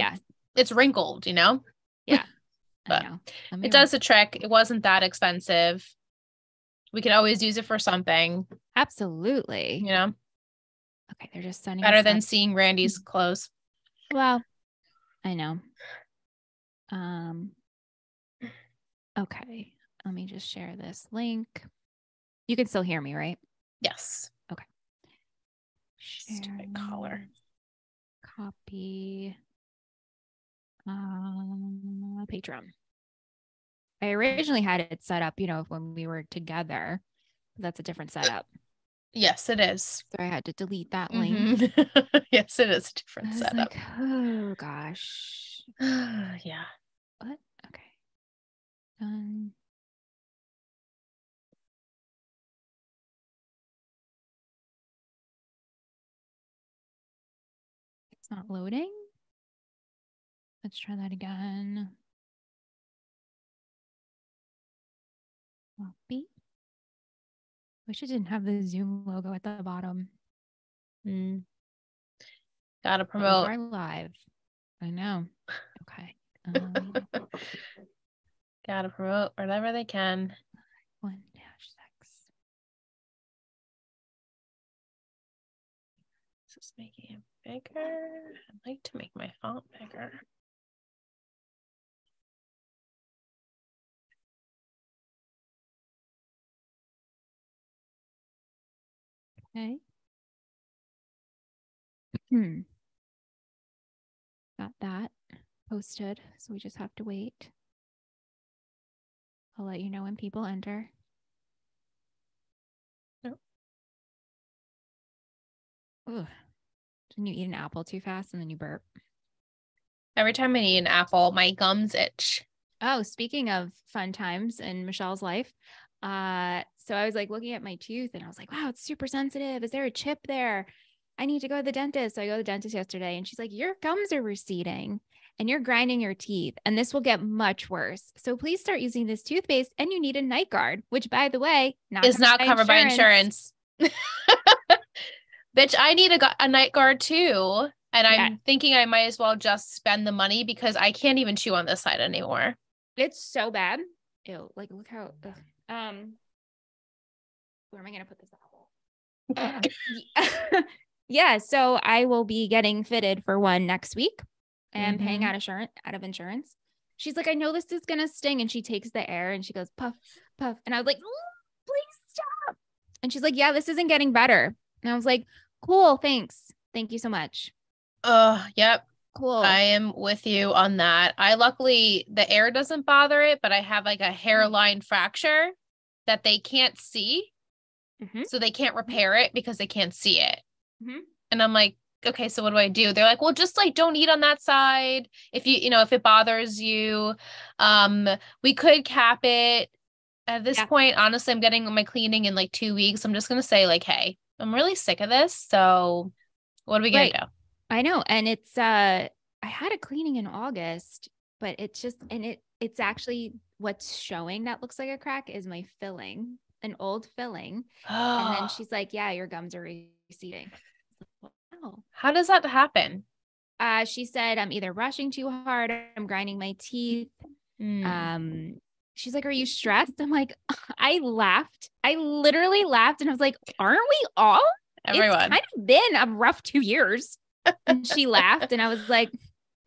like, it's wrinkled, you know? Yeah. But I know. it does the trick. It wasn't that expensive. We could always use it for something. Absolutely. You know? Okay, they're just sending better than seeing Randy's clothes. Well, I know. Okay. Let me just share this link. You can still hear me, right? Yes. Okay. Stupid collar. Copy. Patreon. I originally had it set up, you know, when we were together. That's a different setup. Yes, it is. So I had to delete that link. Yes, it is a different setup. Like, oh gosh. Yeah. What? Okay. Done. It's not loading. Let's try that again. Copy. Wish it didn't have the Zoom logo at the bottom. Gotta promote. Our live. I know. Okay. Gotta promote whatever they can. 1-6. This is making it bigger. I'd like to make my font bigger. Okay. Got that posted. So we just have to wait. I'll let you know when people enter. Nope. Ugh. Didn't you eat an apple too fast and then you burp? Every time I eat an apple, my gums itch. Oh, speaking of fun times in Michelle's life. So I was like looking at my tooth and I was like, wow, it's super sensitive. Is there a chip there? I need to go to the dentist. So I go to the dentist yesterday and she's like, your gums are receding and you're grinding your teeth and this will get much worse. So please start using this toothpaste and you need a night guard, which by the way, is not covered by insurance. Bitch, I need a night guard too. And I'm thinking I might as well just spend the money because I can't even chew on this side anymore. It's so bad. Ew, like look how where am I gonna put this apple? Yeah, so I will be getting fitted for one next week and paying out of insurance. She's like, I know this is gonna sting, and she takes the air and she goes puff, puff, and I was like, please stop. And she's like, yeah, this isn't getting better. And I was like, cool, thanks, thank you so much. Yep. Cool. I am with you on that. I luckily the air doesn't bother it, but I have like a hairline fracture that they can't see. So they can't repair it because they can't see it. And I'm like, okay, so what do I do? They're like, well, just like don't eat on that side. If if it bothers you, we could cap it. At this point, honestly, I'm getting my cleaning in like 2 weeks. I'm just gonna say like, hey, I'm really sick of this. So what are we gonna do? I know. And it's I had a cleaning in August, but it's just it's actually what's showing that looks like a crack is my filling, an old filling. And then she's like, yeah, your gums are receding. Wow. How does that happen? She said, I'm either rushing too hard, I'm grinding my teeth. She's like, are you stressed? I'm like, I laughed. I literally laughed and I was like, aren't we all? Everyone. It's kind of been a rough 2 years. And she laughed and I was like,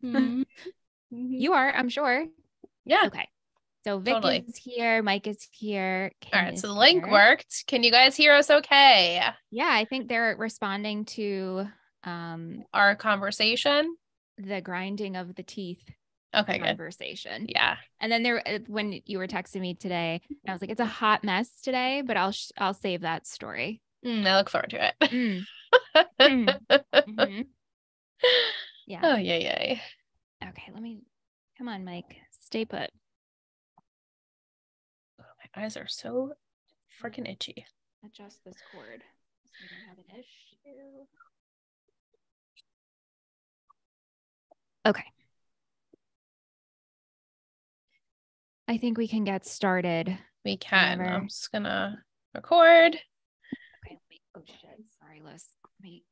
you are, I'm sure. Yeah. Okay. So Vic is here. Mike is here. Kim all right. So the link worked. Can you guys hear us okay? Yeah. I think they're responding to our conversation. The grinding of the teeth. Okay. Conversation. Good. Yeah. And then when you were texting me today, I was like, it's a hot mess today, but I'll save that story. I look forward to it. Yeah. Oh, yay. Okay. Come on, Mike. Stay put. Oh, my eyes are so freaking itchy. Adjust this cord so we don't have an issue. Okay. I think we can get started. We can. I'm just gonna record. Okay. Oh shit. Sorry, Liz. Let me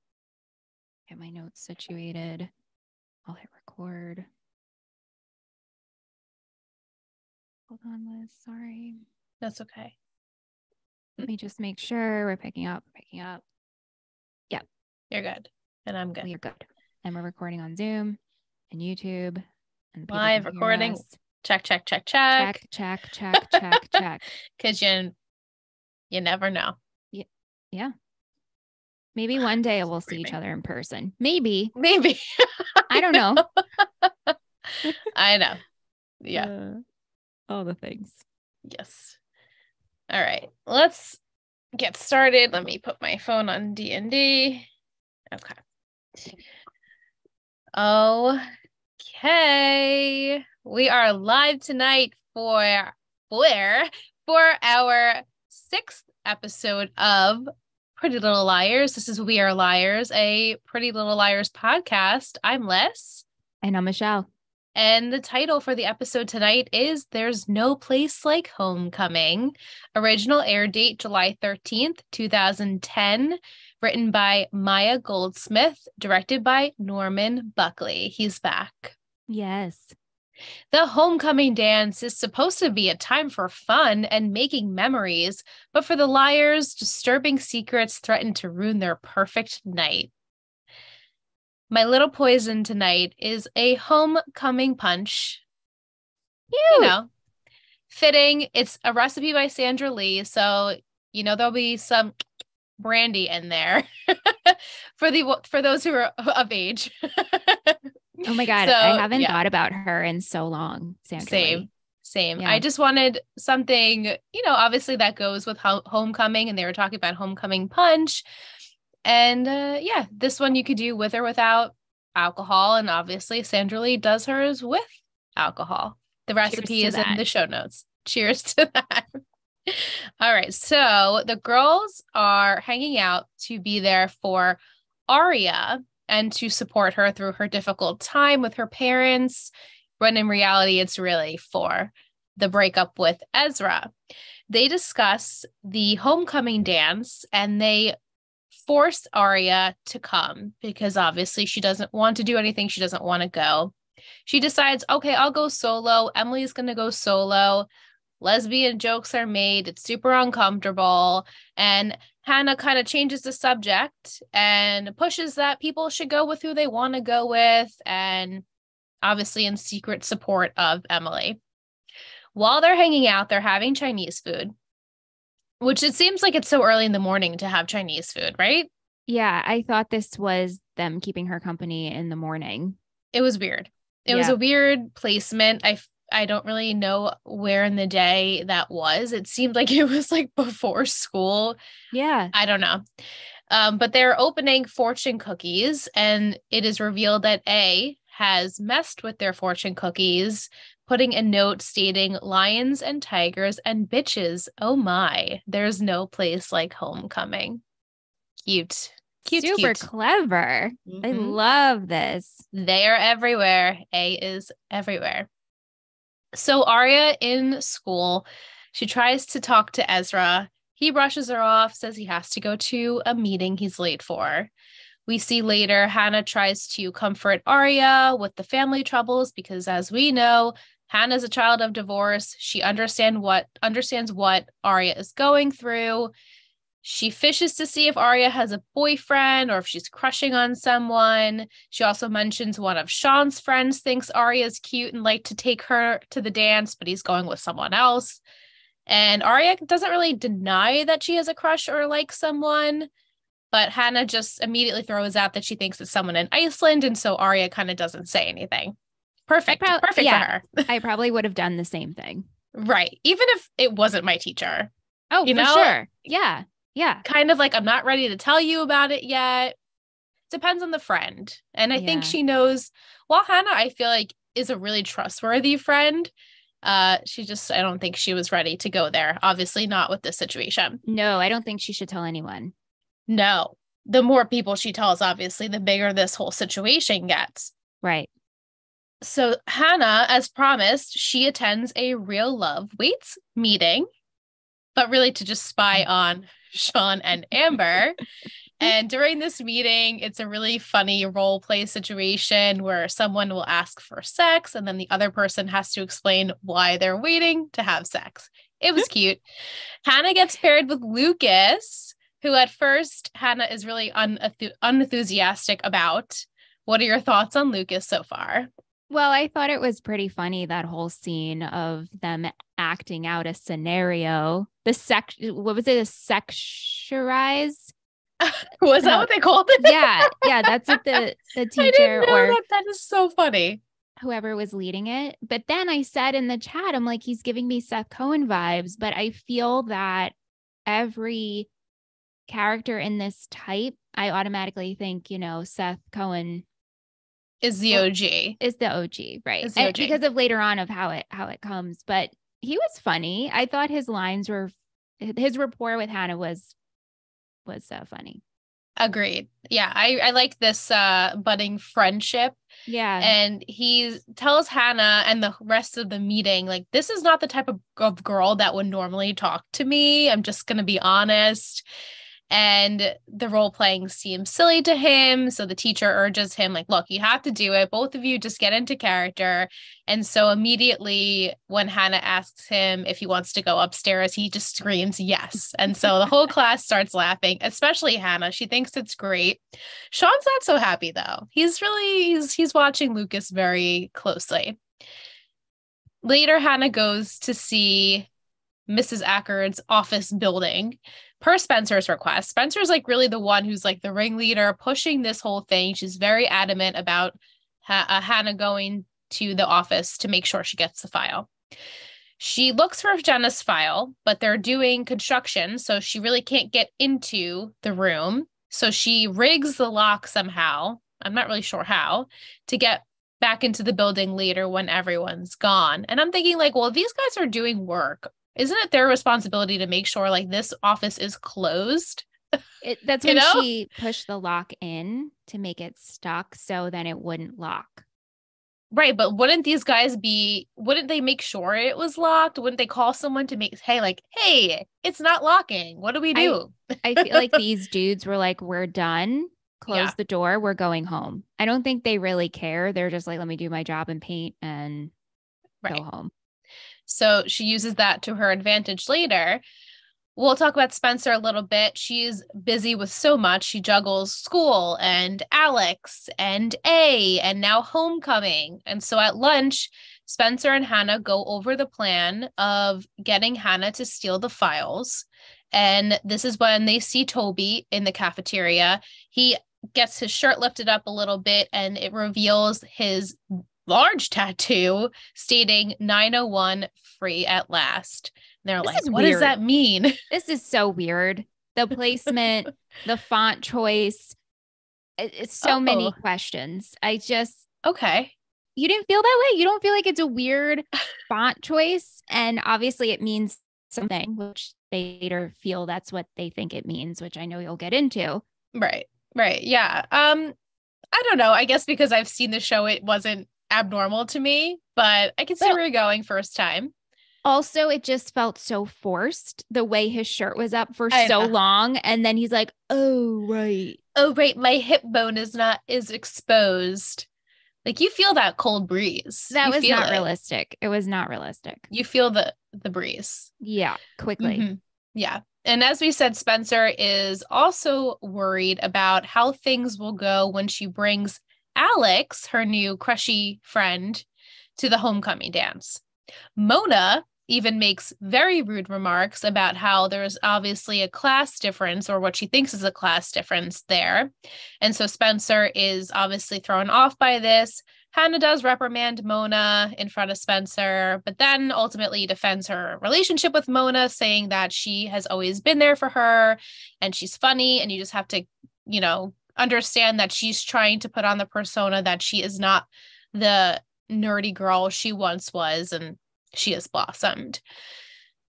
get my notes situated. I'll hit record. record. Hold on, Liz. Sorry. That's okay. Let me just make sure we're picking up. Yep. You're good. And I'm good. We're good. And we're recording on Zoom and YouTube. And live recording. Check. Check. Because you never know. Yeah. Maybe one day we'll see each other in person. Maybe. I don't know. I know. Yeah. All the things. Yes. All right. Let's get started. Let me put my phone on D&D. Okay. Okay. We are live tonight for our 6th episode of Pretty Little Liars. This is We Are Liars, a Pretty Little Liars podcast. I'm Liz. And I'm Michelle. And the title for the episode tonight is There's No Place Like Homecoming. Original air date July 13th, 2010. Written by Maya Goldsmith. Directed by Norman Buckley. He's back. Yes. The homecoming dance is supposed to be a time for fun and making memories, but for the liars, disturbing secrets threaten to ruin their perfect night. My little poison tonight is a homecoming punch. Cute. Fitting. It's a recipe by Sandra Lee, so there'll be some brandy in there for those who are of age. Oh my God. So, I haven't thought about her in so long. Sandra Lee. Same. Yeah. I just wanted something, obviously that goes with homecoming, and they were talking about homecoming punch. And this one you could do with or without alcohol. And obviously Sandra Lee does hers with alcohol. The recipe is in the show notes. Cheers to that. All right. So the girls are hanging out to be there for Aria and to support her through her difficult time with her parents, when in reality, it's really for the breakup with Ezra. They discuss the homecoming dance, and they force Aria to come because obviously she doesn't want to do anything. She doesn't want to go. She decides, okay, I'll go solo. Emily's going to go solo. Lesbian jokes are made. It's super uncomfortable. And Hannah kind of changes the subject and pushes that people should go with who they want to go with, and obviously in secret support of Emily. While they're hanging out, they're having Chinese food, which it seems like it's so early in the morning to have Chinese food, right? Yeah, I thought this was them keeping her company in the morning. It was weird. It was a weird placement. I don't really know where in the day that was. It seemed like it was like before school. Yeah. I don't know. But they're opening fortune cookies, and it is revealed that A has messed with their fortune cookies, putting a note stating lions and tigers and bitches. Oh my, there's no place like homecoming. Cute. Super clever. Mm-hmm. I love this. They are everywhere. A is everywhere. So Aria in school, she tries to talk to Ezra. He brushes her off, says he has to go to a meeting he's late for. We see later Hannah tries to comfort Aria with the family troubles because, as we know, Hannah's a child of divorce. She understands what Aria is going through. She fishes to see if Aria has a boyfriend or if she's crushing on someone. She also mentions one of Sean's friends thinks Aria is cute and like to take her to the dance, but he's going with someone else. And Aria doesn't really deny that she has a crush or like someone, but Hannah just immediately throws out that she thinks it's someone in Iceland, and so Aria kind of doesn't say anything. Perfect for her. I probably would have done the same thing. Right. Even if it wasn't my teacher. Oh, for sure. Yeah. Yeah. Kind of like, I'm not ready to tell you about it yet. Depends on the friend. And I think she knows, well, Hannah, I feel like, is a really trustworthy friend. I don't think she was ready to go there. Obviously not with this situation. No, I don't think she should tell anyone. No. The more people she tells, obviously, the bigger this whole situation gets. Right. So Hannah, as promised, she attends a real love waits meeting, but really to just spy on Sean and Amber. And during this meeting, it's a really funny role play situation where someone will ask for sex and then the other person has to explain why they're waiting to have sex. It was cute. Hannah gets paired with Lucas, who at first Hannah is really unenthusiastic about. What are your thoughts on Lucas so far? Well, I thought it was pretty funny, that whole scene of them acting out a scenario. What was it? A sexurized? Was that what they called it? Yeah, that's what the teacher or that is so funny. Whoever was leading it. But then I said in the chat, I'm like, he's giving me Seth Cohen vibes, but I feel that every character in this type, I automatically think, Seth Cohen is the OG. Is the OG, right? Is the OG. Because of later on of how it comes. But he was funny. I thought his rapport with Hannah was funny. Agreed. Yeah, I like this budding friendship. Yeah. And he tells Hannah and the rest of the meeting, like, this is not the type of girl that would normally talk to me. I'm just going to be honest. And the role playing seems silly to him. So the teacher urges him, like, look, you have to do it. Both of you just get into character. And so immediately when Hannah asks him if he wants to go upstairs, he just screams yes. And so the whole class starts laughing, especially Hannah. She thinks it's great. Sean's not so happy, though. He's watching Lucas very closely. Later, Hannah goes to see Mrs. Ackard's office building per Spencer's request. Spencer's like really the one who's like the ringleader pushing this whole thing. She's very adamant about Hannah going to the office to make sure she gets the file. She looks for Jenna's file, but they're doing construction, so she really can't get into the room. So she rigs the lock somehow, I'm not really sure how, to get back into the building later when everyone's gone. And I'm thinking like, well, if these guys are doing work, isn't it their responsibility to make sure like this office is closed? That's when she pushed the lock in to make it stuck so then it wouldn't lock. Right. But wouldn't they make sure it was locked? Wouldn't they call someone to hey, it's not locking. What do we do? I feel like these dudes were like, we're done. Close the door. We're going home. I don't think they really care. They're just like, let me do my job and paint and go home. So she uses that to her advantage later. We'll talk about Spencer a little bit. She's busy with so much. She juggles school and Alex and and now homecoming. And so at lunch, Spencer and Hannah go over the plan of getting Hannah to steal the files. And this is when they see Toby in the cafeteria. He gets his shirt lifted up a little bit and it reveals his large tattoo stating 901 free at last. And they're like, what does that mean? This is so weird. The placement, the font choice. It's so many questions. Okay. You didn't feel that way? You don't feel like it's a weird font choice? And obviously it means something, which they later feel that's what they think it means, which I know you'll get into. Right. Yeah. I don't know. I guess because I've seen the show, it wasn't abnormal to me, but I can see where you're going first time. Also, it just felt so forced the way his shirt was up for so long. And then he's like, oh, right. My hip bone is exposed. Like you feel that cold breeze. That was not realistic. It was not realistic. You feel the breeze. Yeah. Quickly. Mm-hmm. Yeah. And as we said, Spencer is also worried about how things will go when she brings Alex, her new crushy friend, to the homecoming dance. Mona even makes very rude remarks about how there's obviously a class difference, or what she thinks is a class difference there. And so Spencer is obviously thrown off by this. Hannah does reprimand Mona in front of Spencer, but then ultimately defends her relationship with Mona, saying that she has always been there for her and she's funny, and you just have to, understand that she's trying to put on the persona that she is not the nerdy girl she once was, and she has blossomed.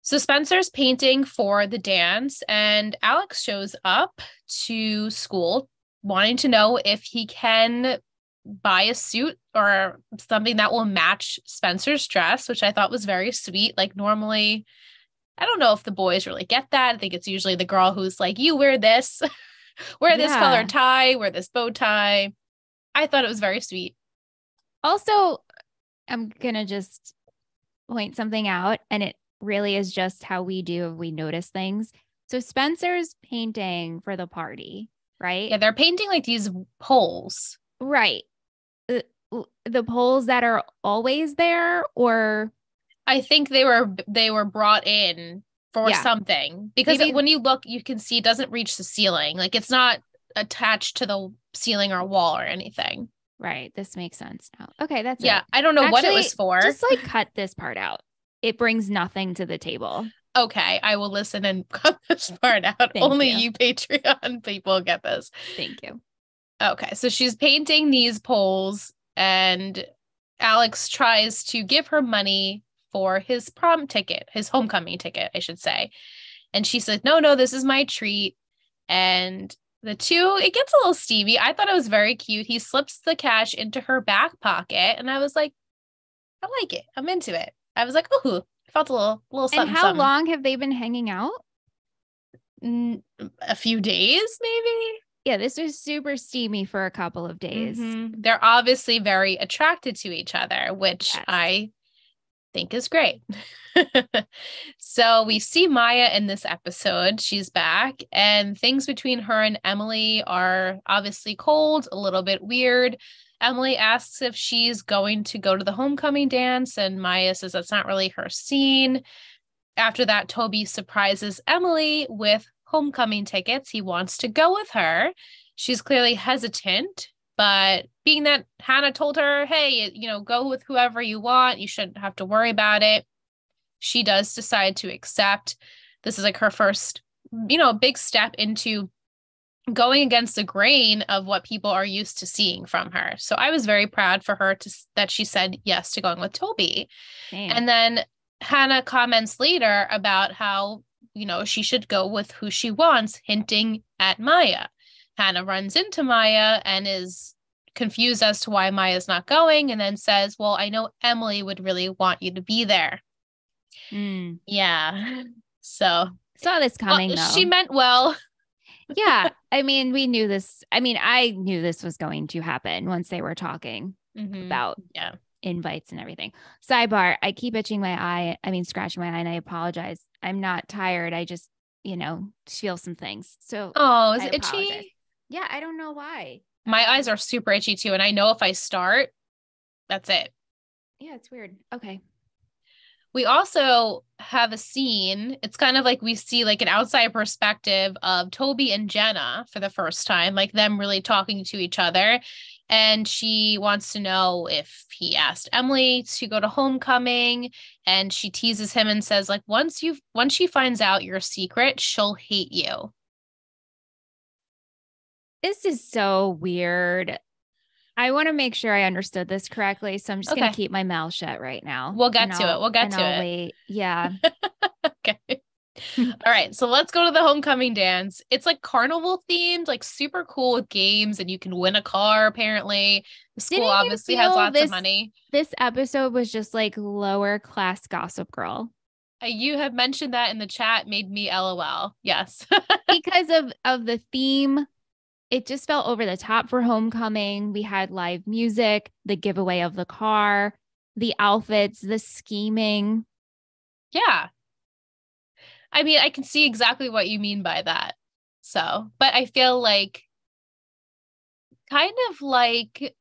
So Spencer's painting for the dance, and Alex shows up to school wanting to know if he can buy a suit or something that will match Spencer's dress, which I thought was very sweet. Like normally, I don't know if the boys really get that. I think it's usually the girl who's like, you wear this. wear this colored tie, wear this bow tie. I thought it was very sweet. Also, I'm going to just point something out, and it really is just how we notice things. So Spencer's painting for the party, right? Yeah, they're painting like these poles. Right. The poles that are always there, or I think they were brought in for something, because when you look, you can see it doesn't reach the ceiling. Like it's not attached to the ceiling or wall or anything. Right. This makes sense now. Okay, that's it. I don't know what it was for. Just like cut this part out. It brings nothing to the table. Okay, I will listen and cut this part out. Only you Patreon people get this. Thank you. Okay, so she's painting these poles, and Alex tries to give her money for his prom ticket, his homecoming ticket, I should say. And she says, no, this is my treat. And the two, it gets a little steamy. I thought it was very cute. He slips the cash into her back pocket, and I was like, I like it. I'm into it. I was like, ooh, felt a little something. And how long have they been hanging out? A few days, maybe. Yeah, this was super steamy for a couple of days. Mm-hmm. They're obviously very attracted to each other, which I think is great. So we see Maya in this episode. She's back, and things between her and Emily are obviously cold, a little bit weird. Emily asks if she's going to go to the homecoming dance, and Maya says that's not really her scene. After that, Toby surprises Emily with homecoming tickets. He wants to go with her. She's clearly hesitant, but being that Hannah told her, hey, go with whoever you want, you shouldn't have to worry about it, she does decide to accept. This is like her first, big step into going against the grain of what people are used to seeing from her. So I was very proud for her that she said yes to going with Toby. Damn. And then Hannah comments later about how, she should go with who she wants, hinting at Maya. Hannah runs into Maya and is confused as to why Maya's not going, and then says, well, I know Emily would really want you to be there. Yeah. So saw this coming, though. She meant well. Yeah. I mean, we knew this. I mean, I knew this was going to happen once they were talking about invites and everything. Sidebar, I keep scratching my eye, and I apologize. I'm not tired. I just, feel some things. So is it itchy? Yeah, I don't know why. My eyes are super itchy too, and I know if I start, that's it. Yeah, it's weird. Okay. We also have a scene. It's kind of like we see like an outside perspective of Toby and Jenna for the first time, like them really talking to each other. And she wants to know if he asked Emily to go to homecoming, and she teases him and says, like, once she finds out your secret, she'll hate you. This is so weird. I want to make sure I understood this correctly, so I'm just going to keep my mouth shut right now. We'll get to it. Wait. Yeah. Okay. All right, so let's go to the homecoming dance. It's like carnival themed, like super cool with games, and you can win a car. Apparently, the school obviously has lots of money. This episode was just like lower class Gossip Girl. You have mentioned that in the chat, made me LOL. Yes, because of the theme. It just felt over the top for homecoming. We had live music, the giveaway of the car, the outfits, the scheming. Yeah. I mean, I can see exactly what you mean by that. So, but I feel like kind of like,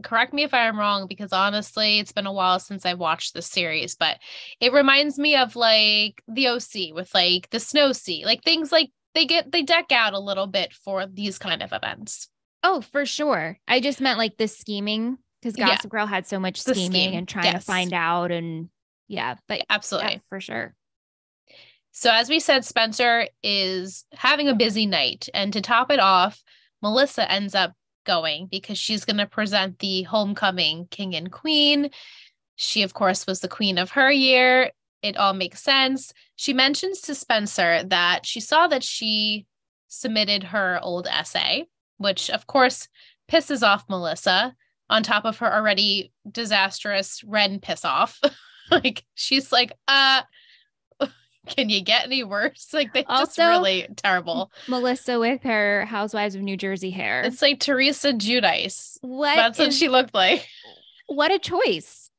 correct me if I'm wrong, because honestly, it's been a while since I've watched this series, but it reminds me of like the OC with like the snow sea, like things like they deck out a little bit for these kind of events. Oh, for sure. I just meant like the scheming, because Gossip Girl had so much scheming and trying to find out, and but absolutely, for sure. So as we said, Spencer is having a busy night, and to top it off, Melissa ends up going because she's going to present the homecoming king and queen. She, of course, was the queen of her year. It all makes sense. She mentions to Spencer that she saw that she submitted her old essay, which of course pisses off Melissa on top of her already disastrous Ren piss off. Like, she's like, can you get any worse? Like they just Also, really terrible. Melissa with her Housewives of New Jersey hair. It's like Teresa Giudice. What That's what she looked like. What a choice.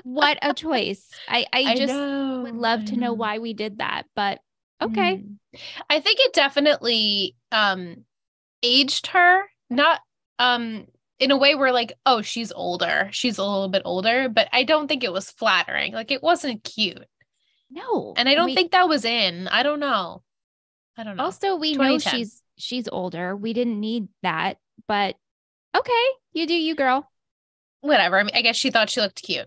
What a choice. I just would love to know why we did that, but okay. I think it definitely aged her, not in a way where like, oh, she's older. She's a little bit older, but I don't think it was flattering. Like it wasn't cute. No. And I don't think that was in. I don't know. Also, we know she's older. We didn't need that, but okay, you do you, girl. Whatever. I mean, I guess she thought she looked cute.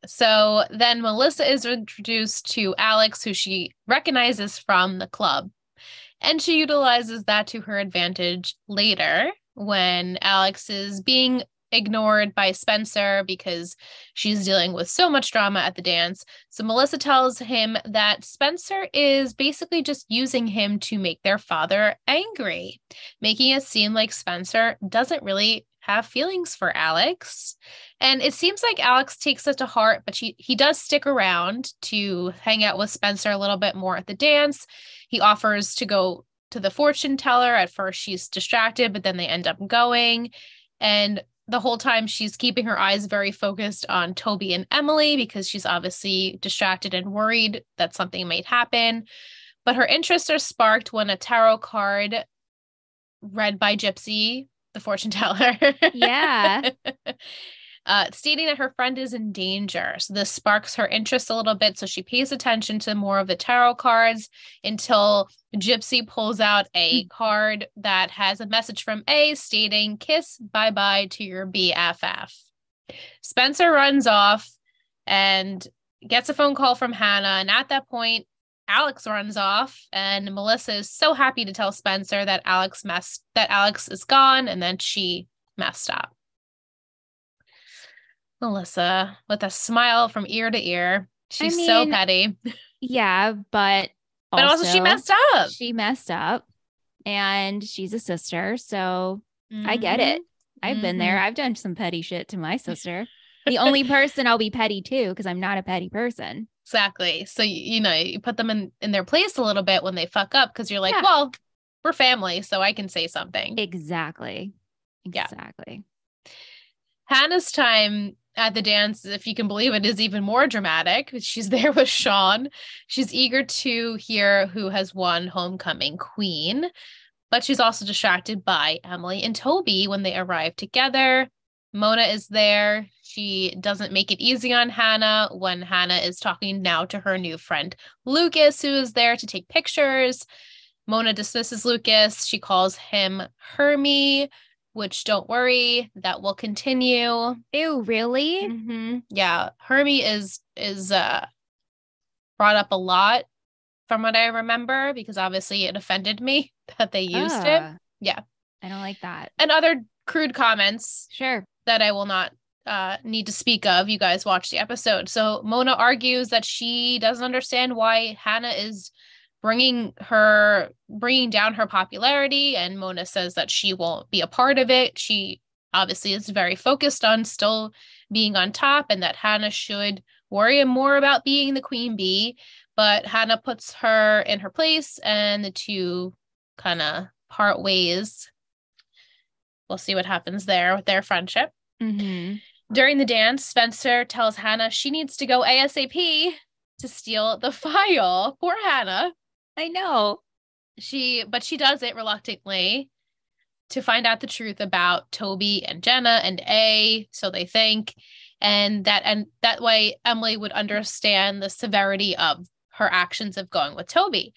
So then Melissa is introduced to Alex, who she recognizes from the club. And she utilizes that to her advantage later when Alex is being ignored by Spencer because she's dealing with so much drama at the dance. So Melissa tells him that Spencer is basically just using him to make their father angry, making it seem like Spencer doesn't really have feelings for Alex. And it seems like Alex takes it to heart, but he does stick around to hang out with Spencer a little bit more at the dance. He offers to go to the fortune teller. At first she's distracted, but then they end up going. And the whole time she's keeping her eyes very focused on Toby and Emily because she's obviously distracted and worried that something might happen. But her interests are sparked when a tarot card read by Gypsy, the fortune teller, stating that her friend is in danger. So this sparks her interest a little bit. So she pays attention to more of the tarot cards until Gypsy pulls out a card that has a message from A stating, "Kiss bye-bye to your BFF." Spencer runs off and gets a phone call from Hannah. And at that point, Alex runs off, and Melissa is so happy to tell Spencer that Alex is gone and then she messed up. Melissa, with a smile from ear to ear. She's so petty. Yeah, but also she messed up. She messed up, and she's a sister, so I get it. I've been there. I've done some petty shit to my sister. The only person I'll be petty to, because I'm not a petty person. Exactly. So, you put them in their place a little bit when they fuck up because you're like, well, we're family, so I can say something. Exactly. Yeah. Hannah's time at the dance, if you can believe it, is even more dramatic. She's there with Sean. She's eager to hear who has won homecoming queen, but she's also distracted by Emily and Toby when they arrive together. Mona is there. She doesn't make it easy on Hannah when Hannah is talking now to her new friend, Lucas, who is there to take pictures. Mona dismisses Lucas. She calls him Hermie, which, don't worry, that will continue. Ew, really? Mm-hmm. Yeah. Hermie is brought up a lot from what I remember, because obviously it offended me that they used it. Yeah. I don't like that. And other crude comments. Sure. That I will not need to speak of. You guys watch the episode. So Mona argues that she doesn't understand why Hannah is bringing down her popularity, and Mona says that she won't be a part of it. She obviously is very focused on still being on top, and that Hannah should worry more about being the queen bee. But Hannah puts her in her place, and the two kind of part ways. We'll see what happens there with their friendship. Mm-hmm. During the dance, Spencer tells Hannah she needs to go ASAP to steal the file. Poor Hannah. I know. But she does it reluctantly to find out the truth about Toby and Jenna and A, so they think, and that way Emily would understand the severity of her actions of going with Toby.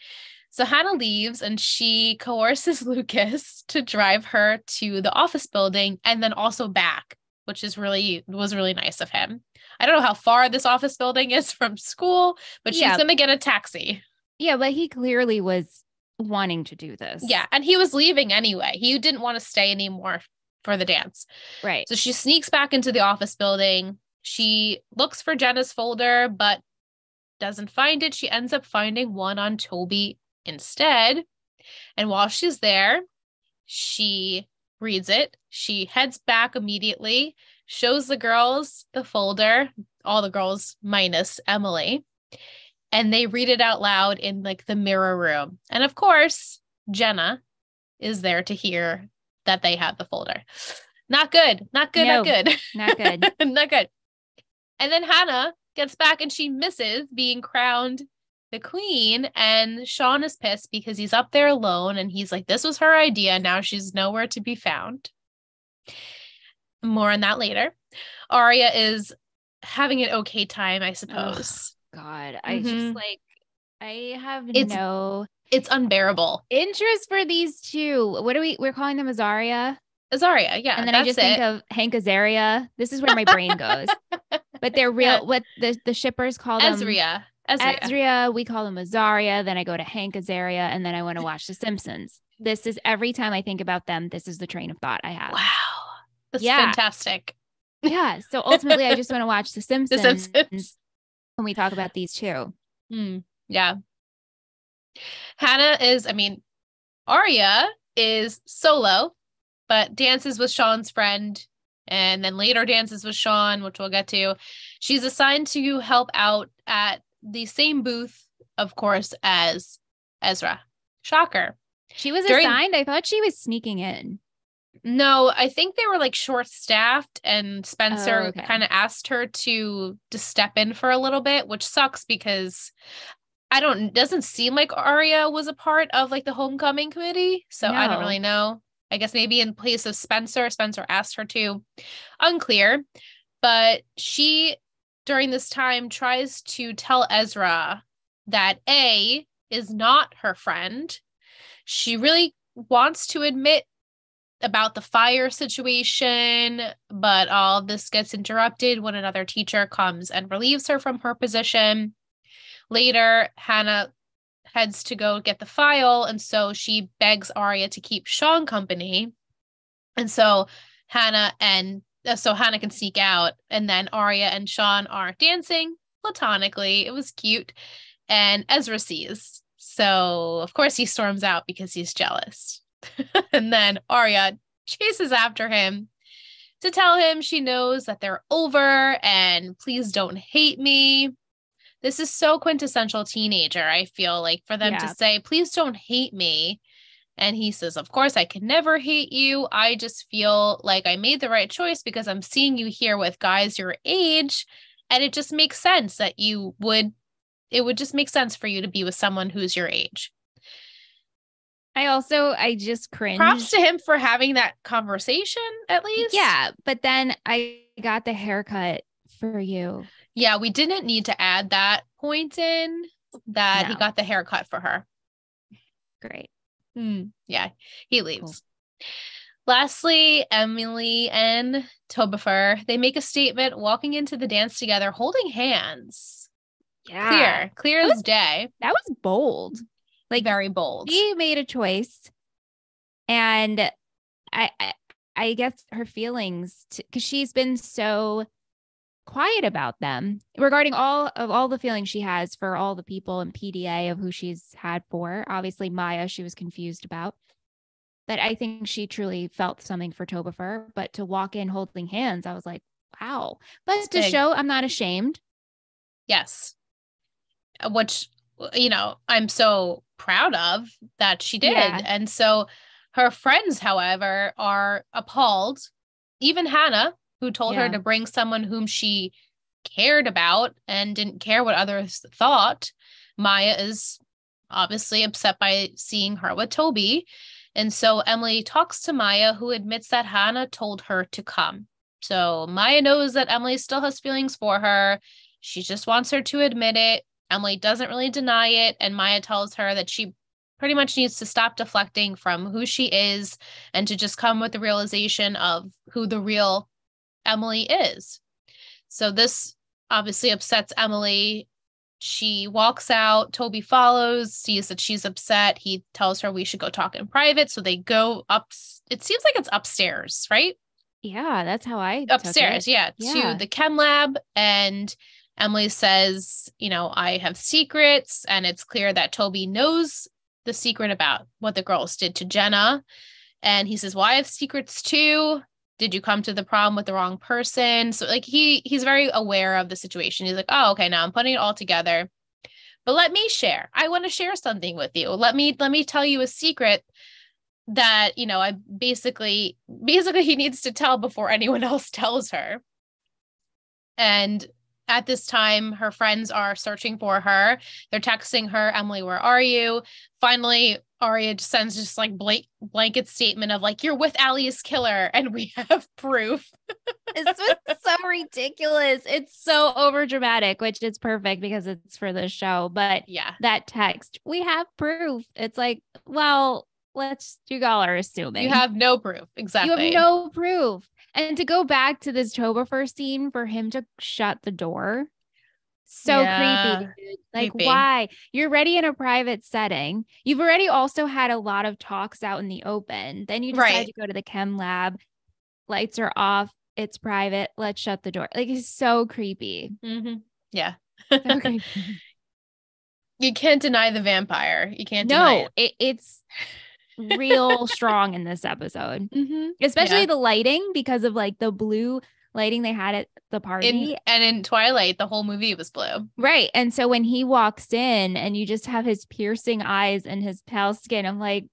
So Hannah leaves, and she coerces Lucas to drive her to the office building and then also back, which was really nice of him. I don't know how far this office building is from school, but she's going to get a taxi. Yeah, but he clearly was wanting to do this. Yeah, and he was leaving anyway. He didn't want to stay anymore for the dance. Right. So she sneaks back into the office building. She looks for Jenna's folder, but doesn't find it. She ends up finding one on Toby instead. And while she's there, she reads it. She heads back immediately shows the girls the folder, all the girls minus Emily, and they read it out loud in like the mirror room. And of course, Jenna is there to hear that they have the folder. Not good. Not good. No, not good. Not good. Not good. And then Hannah gets back and she misses being crowned the queen. And Sean is pissed because he's up there alone. And he's like, this was her idea. Now she's nowhere to be found. More on that later. Arya is having an okay time, I suppose. Oh, God. I just like, I have it's unbearable. Interest for these two. What we're calling them Azaria? Azaria, yeah. And then I just think of Hank Azaria. This is where my brain goes. But they're real. Yeah. What the shippers call them? Ezria. We call them Azaria. Then I go to Hank Azaria, and then I want to watch The Simpsons. This is every time I think about them, this is the train of thought I have. Wow. That's fantastic. Yeah. So ultimately, I just want to watch The Simpsons, when we talk about these two. Yeah. Arya is solo, but dances with Sean's friend, and then later dances with Sean, which we'll get to. She's assigned to help out at the same booth, of course, as Ezra. Shocker. She was assigned? I thought she was sneaking in. No, I think they were like short-staffed, and Spencer kind of asked her to step in for a little bit, which sucks because doesn't seem like Arya was a part of like the homecoming committee. So no. I don't really know. I guess maybe in place of Spencer asked her to. Unclear. But she, during this time, tries to tell Ezra that A is not her friend. She really wants to admit about the fire situation, but all this gets interrupted when another teacher comes and relieves her from her position. Later, Hannah heads to go get the file, and so she begs Arya to keep Sean company. And so Hannah can sneak out, and then Arya and Sean are dancing platonically. It was cute. And Ezra sees. So, of course, he storms out because he's jealous. And then Arya chases after him to tell him she knows that they're over and please don't hate me. This is so quintessential teenager, I feel like, for them to say, please don't hate me. And he says, of course, I can never hate you. I just feel like I made the right choice because I'm seeing you here with guys your age. And it just makes sense that it would just make sense for you to be with someone who's your age. I just cringe. Props to him for having that conversation, at least. Yeah, but then I got the haircut for you. Yeah, we didn't need to add that point in that he got the haircut for her. Great. Yeah, he leaves. Cool. Lastly, Emily and Tobiffer, they make a statement walking into the dance together, holding hands. Yeah. Clear as day. That was bold. Like, very bold. She made a choice, and I guess her feelings, because she's been so quiet about them regarding all the feelings she has for all the people in PDA of who she's had for. Obviously, Maya, she was confused about, but I think she truly felt something for Tobiffer. But to walk in holding hands, I was like, wow. But it's to show I'm not ashamed. Yes. Which, I'm so proud of that she did. Yeah. And so her friends, however, are appalled. Even Hannah, who told her to bring someone whom she cared about and didn't care what others thought. Maya is obviously upset by seeing her with Toby. And so Emily talks to Maya, who admits that Hannah told her to come. So Maya knows that Emily still has feelings for her. She just wants her to admit it. Emily doesn't really deny it, and Maya tells her that she pretty much needs to stop deflecting from who she is and to just come with the realization of who the real Emily is. So this obviously upsets Emily. She walks out. Toby follows, sees that she's upset. He tells her we should go talk in private. So they go up. It seems like it's upstairs, right? Yeah, that's how I upstairs. Yeah, to the chem lab. And Emily says, I have secrets. And it's clear that Toby knows the secret about what the girls did to Jenna. And he says, well, I have secrets too. did you come to the prom with the wrong person? So like he's very aware of the situation. He's like, oh, okay, now I'm putting it all together. But let me share. I want to share something with you. Let me tell you a secret that, I basically he needs to tell before anyone else tells her. And at this time, her friends are searching for her. They're texting her, Emily, where are you? Finally, Aria just sends just like blanket statement of like, you're with Allie's killer and we have proof. It's so ridiculous. It's so overdramatic, which is perfect because it's for the show. But yeah, that text, we have proof. It's like, well, you all are assuming. You have no proof. Exactly. You have no proof. And to go back to this Tober scene for him to shut the door. So creepy, dude. Like, creepy. Why? You're already in a private setting. You've already also had a lot of talks out in the open. Then you decide to go to the chem lab. Lights are off. It's private. Let's shut the door. Like, it's so creepy. Mm-hmm. Yeah. So creepy. You can't deny the vampire. You can't deny it. It's real strong in this episode, especially the lighting, because of like the blue lighting they had at the party. And in Twilight, the whole movie was blue. Right. And so when he walks in and you just have his piercing eyes and his pale skin, I'm like,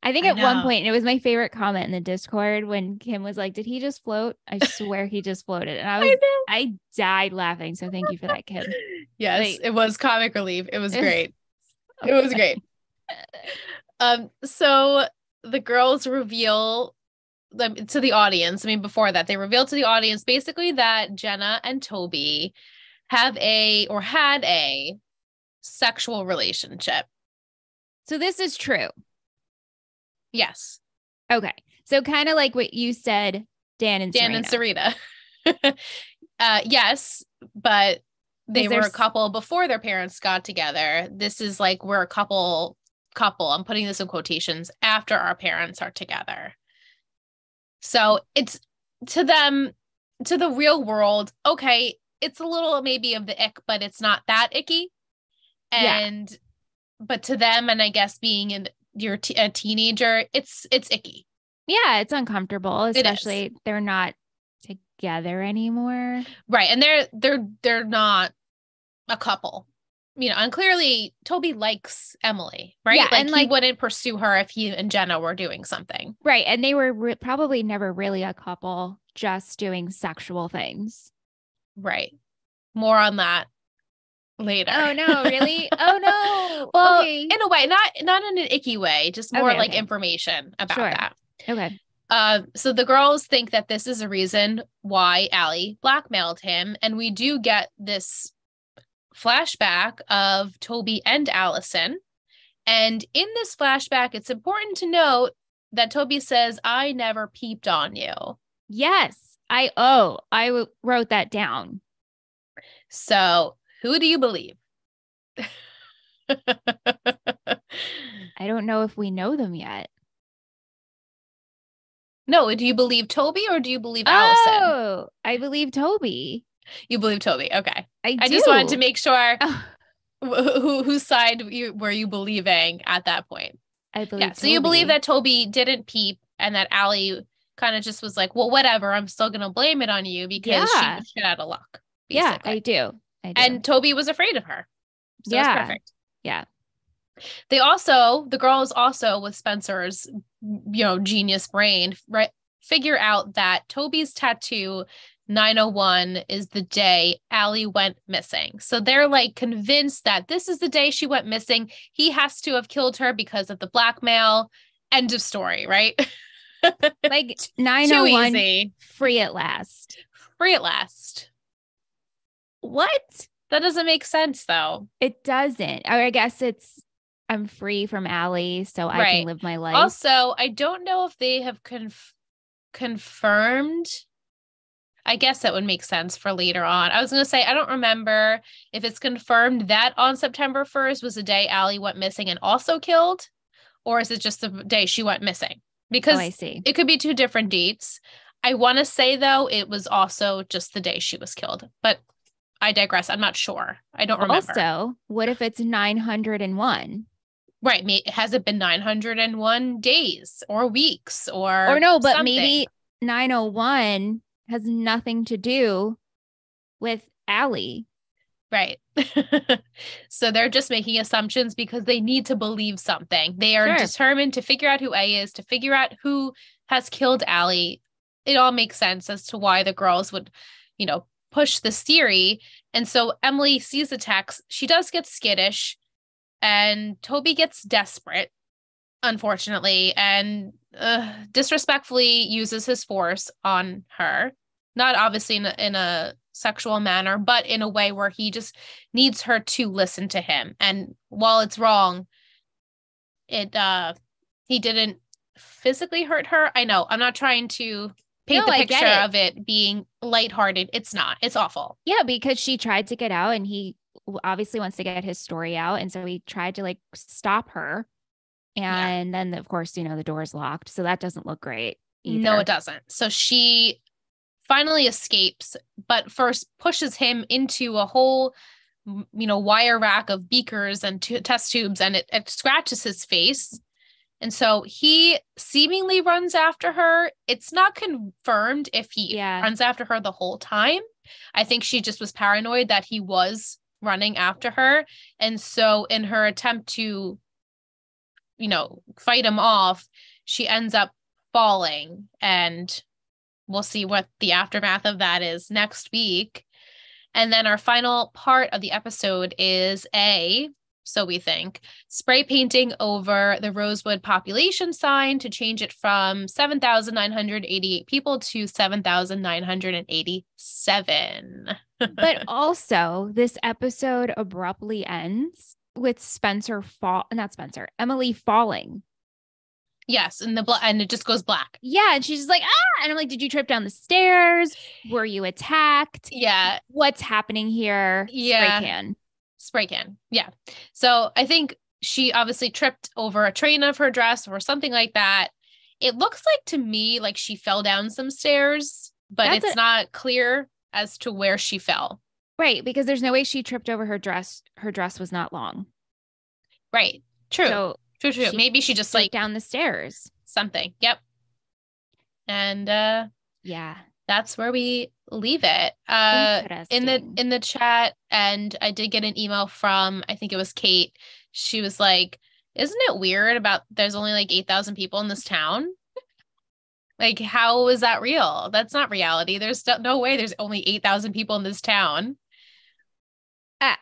I think at one point, and it was my favorite comment in the Discord when Kim was like, did he just float? I swear he just floated. And I died laughing. So thank you for that, Kim. Yes, it was comic relief. It was great. It was great. So the girls reveal to the audience. I mean, before that, they revealed to the audience basically that Jenna and Toby had a sexual relationship. So this is true. Yes. Okay. So kind of like what you said, Dan and Serena. Yes, but they were a couple before their parents got together. This is like, we're a couple. I'm putting this in quotations, after our parents are together. So it's to them, to the real world. Okay. It's a little maybe of the ick, but it's not that icky. And, but to them, and I guess being a teenager, it's icky. Yeah. It's uncomfortable, especially they're not together anymore. Right. And they're not a couple. And clearly Toby likes Emily, right? Yeah, like he wouldn't pursue her if he and Jenna were doing something. Right. And they were probably never really a couple, just doing sexual things. Right. More on that later. Oh, no, really? Oh, no. Well, in a way, not in an icky way, just more information about that. Okay. So the girls think that this is a reason why Allie blackmailed him. And we do get this flashback of Toby and Allison. And in this flashback, it's important to note that Toby says, I never peeped on you. Yes. I wrote that down. So who do you believe? I don't know if we know them yet. No, do you believe Toby or do you believe Allison? Oh, I believe Toby. You believe Toby. Okay. I just wanted to make sure whose side were you believing at that point. I believe Toby. So you believe that Toby didn't peep and that Allie kind of just was like, well, whatever, I'm still going to blame it on you because she was shit out of luck. Basically. Yeah, I do. And Toby was afraid of her. So it's perfect. Yeah. The girls also, with Spencer's, genius brain, figure out that Toby's tattoo 901 is the day Allie went missing. So they're like convinced that this is the day she went missing. He has to have killed her because of the blackmail. End of story, right? Like 901, too easy. Free at last. Free at last. What? That doesn't make sense, though. It doesn't. Or I guess I'm free from Allie, so I can live my life. Also, I don't know if they have confirmed. I guess that would make sense for later on. I was going to say, I don't remember if it's confirmed that on September 1st was the day Allie went missing and also killed, or is it just the day she went missing? Because I see. It could be two different dates. I want to say, though, it was also just the day she was killed, but I digress. I'm not sure. I don't remember. Also, what if it's 901? Right. Has it been 901 days or weeks or no, but something? maybe 901 has nothing to do with Allie. Right. So they're just making assumptions because they need to believe something. They are determined to figure out who A is, to figure out who has killed Allie. It all makes sense as to why the girls would, push this theory. And so Emily sees the text. She does get skittish, and Toby gets desperate, unfortunately, and disrespectfully uses his force on her. Not obviously in a sexual manner, but in a way where he just needs her to listen to him. And while it's wrong, he didn't physically hurt her. I know, I'm not trying to paint the picture of it being lighthearted. It's not. It's awful. Yeah, because she tried to get out, and he obviously wants to get his story out, and so he tried to stop her. And then, of course, the door's locked. So that doesn't look great either. No, it doesn't. So she finally escapes, but first pushes him into a whole, wire rack of beakers and test tubes, and it scratches his face. And so he seemingly runs after her. It's not confirmed if he runs after her the whole time. I think she just was paranoid that he was running after her. And so in her attempt to fight him off, she ends up falling, and we'll see what the aftermath of that is next week. And then our final part of the episode is so we think, spray painting over the Rosewood population sign to change it from 7,988 people to 7,987. But also, this episode abruptly ends with Emily falling. Yes, and and it just goes black. Yeah, and she's just like, and I'm like, did you trip down the stairs? Were you attacked? Yeah. What's happening here? Yeah. Spray can. Yeah. So I think she obviously tripped over a train of her dress or something like that. It looks like to me like she fell down some stairs, but it's not clear as to where she fell. Right, because there's no way she tripped over her dress. Her dress was not long. Right. True. So true. Maybe she just down the stairs. Something. Yep. And yeah. That's where we leave it. In the chat, and I did get an email from, I think it was Kate. She was like, isn't it weird about there's only 8,000 people in this town? How is that real? That's not reality. There's no way there's only 8,000 people in this town. Yeah,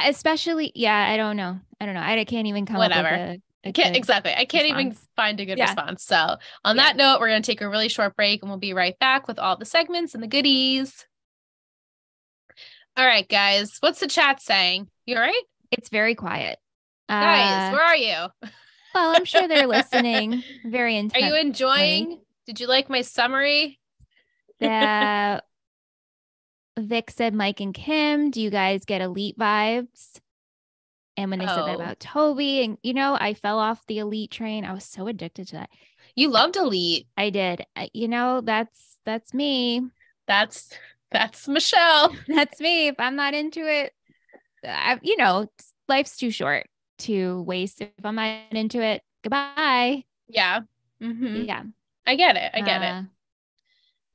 especially, I don't know. I can't even come up with exactly. I can't even find a good response. So on that note, we're going to take a really short break, and we'll be right back with all the segments and the goodies. All right, guys, what's the chat saying? You all right? It's very quiet. Guys, where are you? Well, I'm sure they're listening very intently. Are you enjoying? Did you like my summary? Vic said Mike and Kim. Do you guys get Elite vibes? And when they said that about Toby, and I fell off the Elite train. I was so addicted to that. You loved Elite. I did. That's me. That's Michelle. That's me. If I'm not into it, life's too short to waste. If I'm not into it, goodbye. Yeah. Mm-hmm. Yeah. I get it.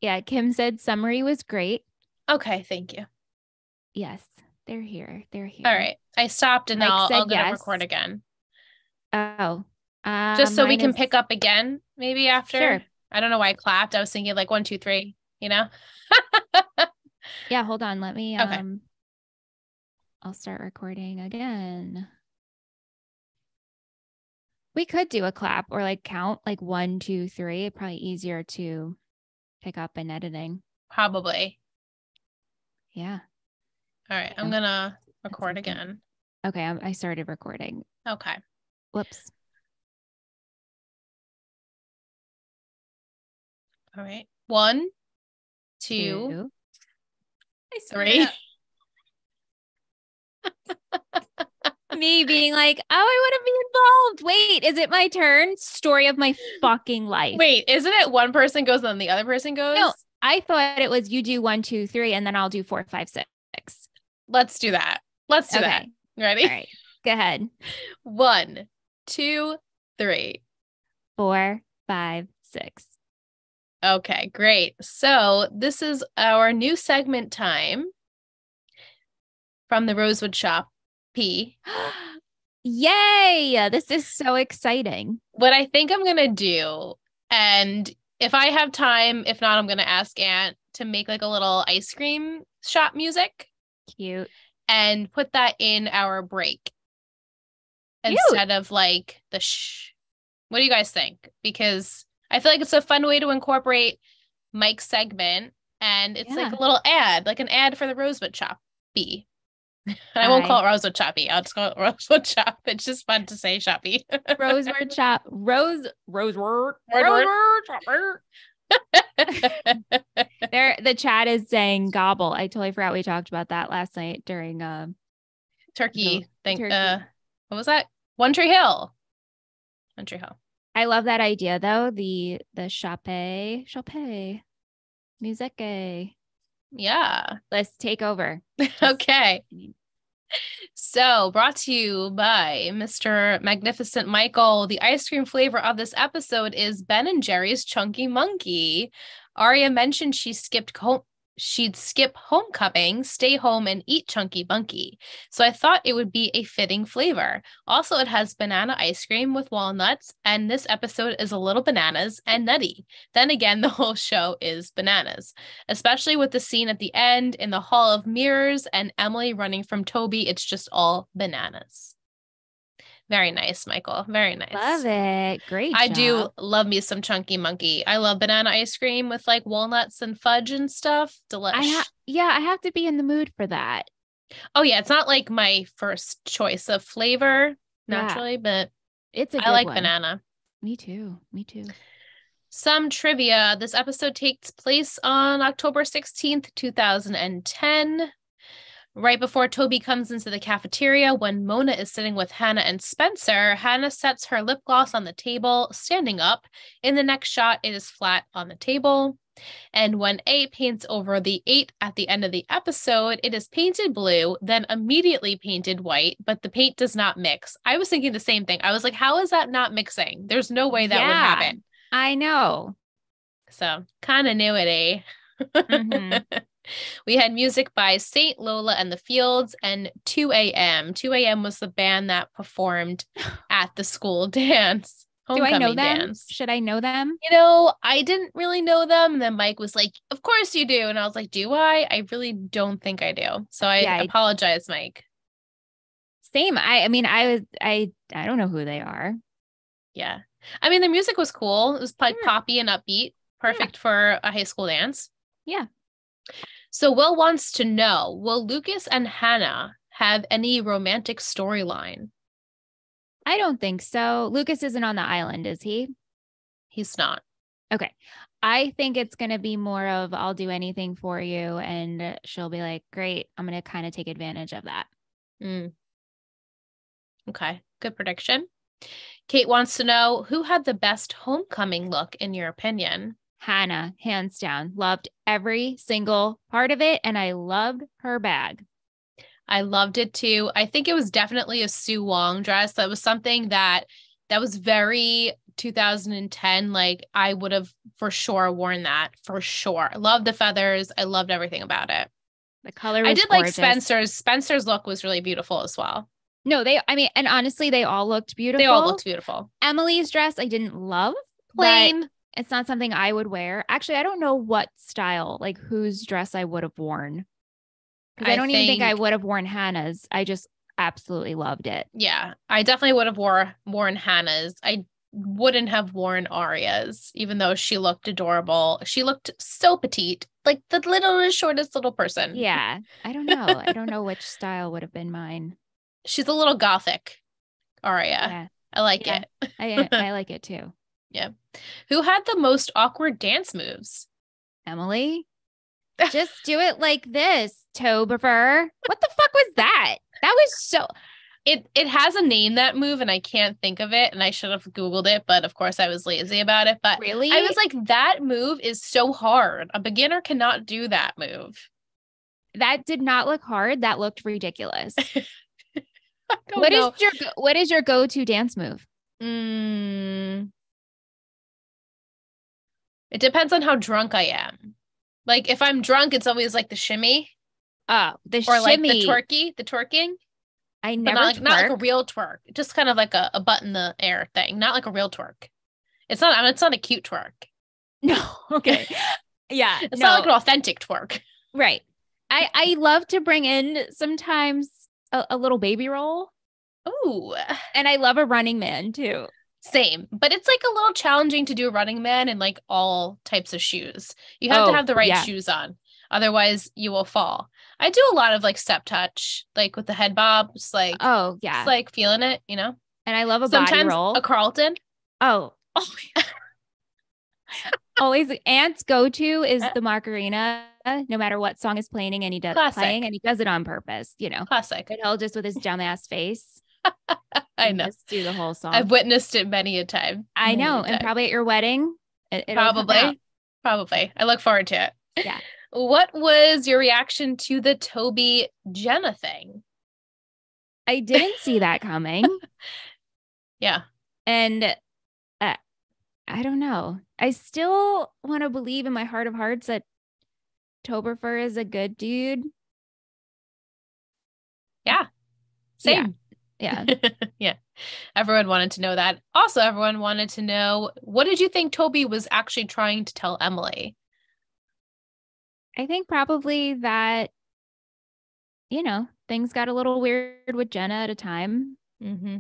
Yeah. Kim said summary was great. Okay. Thank you. Yes. They're here. All right. I stopped, and I'll go to record again. Oh. Just so we can pick up again, maybe after. Sure. I don't know why I clapped. I was thinking 1, 2, 3, Yeah, hold on. Let me okay. I'll start recording again. We could do a clap or count 1, 2, 3. It's probably easier to pick up in editing. Probably. Yeah. All right. I'm going to record again. Okay. I started recording. Okay. Whoops. All right. 1, 2, 3. Me being like, oh, I want to be involved. Wait, is it my turn? Story of my fucking life. Wait, isn't it one person goes and then the other person goes? No, I thought it was you do 1, 2, 3, and then I'll do 4, 5, 6. Let's do that. Let's do that. Ready? All right. Go ahead. 1, 2, 3. 4, 5, 6. Okay, great. So this is our new segment time from the Rosewood Shop P. Yay! This is so exciting. What I think I'm going to do, and if I have time, if not, I'm going to ask Aunt to make like a little ice cream shop music. Cute. And put that in our break. Cute. Instead of like the shh. What do you guys think? Because I feel like it's a fun way to incorporate Mike's segment, and it's like a little ad, like an ad for the Rosewood Shop B. I won't call it Rosewood Shoppy. I'll just call it Rosewood Shop. It's just fun to say Shoppy. Rosewood Shop. Rosewood. There, the chat is saying gobble. I totally forgot we talked about that last night during turkey thing. Turkey. What was that? One Tree Hill. One Tree Hill. I love that idea though. The Shoppe music. Yeah. Let's take over. Okay. So, brought to you by Mr. Magnificent Michael. The ice cream flavor of this episode is Ben and Jerry's Chunky Monkey. Aria mentioned she'd skip homecoming, stay home, and eat Chunky Monkey. So I thought it would be a fitting flavor. Also, it has banana ice cream with walnuts, and this episode is a little bananas and nutty. Then again, the whole show is bananas, especially with the scene at the end in the Hall of Mirrors and Emily running from Toby. It's just all bananas. Very nice, Michael. Very nice. Love it. Great I job. do love me some Chunky Monkey. I love banana ice cream with like walnuts and fudge and stuff. Delish. I have to be in the mood for that. Oh yeah, it's not like my first choice of flavor naturally, but I like banana. Me too. Some trivia. This episode takes place on October 16th, 2010. Right before Toby comes into the cafeteria, when Mona is sitting with Hannah and Spencer, Hannah sets her lip gloss on the table, standing up. In the next shot, it is flat on the table. And when A paints over the 8 at the end of the episode, it is painted blue, then immediately painted white, but the paint does not mix. I was thinking the same thing. I was like, how is that not mixing? There's no way that would happen. I know. So, continuity. Mm-hmm. We had music by Saint Lola and the Fields and 2 a.m. 2 a.m. was the band that performed at the school dance. Do I know them? Dance. Should I know them? You know, I didn't really know them. And then Mike was like, of course you do. And I was like, do I? I really don't think I do. So I apologize, Mike. Same. I don't know who they are. Yeah. I mean, the music was cool. It was like poppy and upbeat. Perfect for a high school dance. Yeah. So Will wants to know, will Lucas and Hannah have any romantic storyline? I don't think so. Lucas isn't on the island, is he? He's not. Okay. I think it's going to be more of, I'll do anything for you. And she'll be like, great. I'm going to kind of take advantage of that. Okay. Good prediction. Kate wants to know, who had the best homecoming look in your opinion? Hannah, hands down. Loved every single part of it. And I loved her bag. I loved it too. I think it was definitely a Sue Wong dress. That was something that was very 2010. Like I would have for sure worn that for sure. I loved the feathers. I loved everything about it. The color was I did gorgeous. Like Spencer's look was really beautiful as well. No, and honestly, they all looked beautiful. They all looked beautiful. Emily's dress, I didn't love. Plain. It's not something I would wear. Actually, I don't know what style, like whose dress I would have worn. Because I don't even think I would have worn Hannah's. I just absolutely loved it. Yeah, I definitely would have worn Hannah's. I wouldn't have worn Aria's, even though she looked adorable. She looked so petite, like the shortest little person. Yeah, I don't know. I don't know which style would have been mine. She's a little gothic, Aria. Yeah. I like it. I like it too. Yeah. Who had the most awkward dance moves? Emily. Just do it like this, Tobifer. What the fuck was that? That was so... It has a name, that move, and I can't think of it, and I should have Googled it, but of course I was lazy about it. But really? I was like, that move is so hard. A beginner cannot do that move. That did not look hard. That looked ridiculous. What is your go-to dance move? It depends on how drunk I am. Like if I'm drunk, it's always like the shimmy. Oh, the or shimmy. like the twerking. I But never not like a real twerk. Just kind of like a butt in the air thing. Not like a real twerk. It's not a cute twerk. No. Okay. Yeah. It's not like an authentic twerk. Right. I love to bring in sometimes a little baby roll. Ooh. And I love a running man too. Same. But it's like a little challenging to do a running man in like all types of shoes. You have to have the right shoes on. Otherwise you will fall. I do a lot of like step touch, like with the head bobs, like just like feeling it, you know? And I love a Sometimes body roll. A Carlton. Oh. Always Ant's go-to is the Macarena, no matter what song is playing, and he does it on purpose, you know. Classic. But he'll just with his dumbass face. I know. Just do the whole song. I've witnessed it many a time. I know. And probably at your wedding. Probably. I look forward to it. Yeah. What was your reaction to the Toby Jenna thing? I didn't see that coming. Yeah. And I don't know. I still want to believe in my heart of hearts that Toberfer is a good dude. Yeah. Same. Yeah. Yeah. Everyone wanted to know that. Also, everyone wanted to know, what did you think Toby was actually trying to tell Emily? I think probably that, you know, things got a little weird with Jenna at a time. Mm-hmm.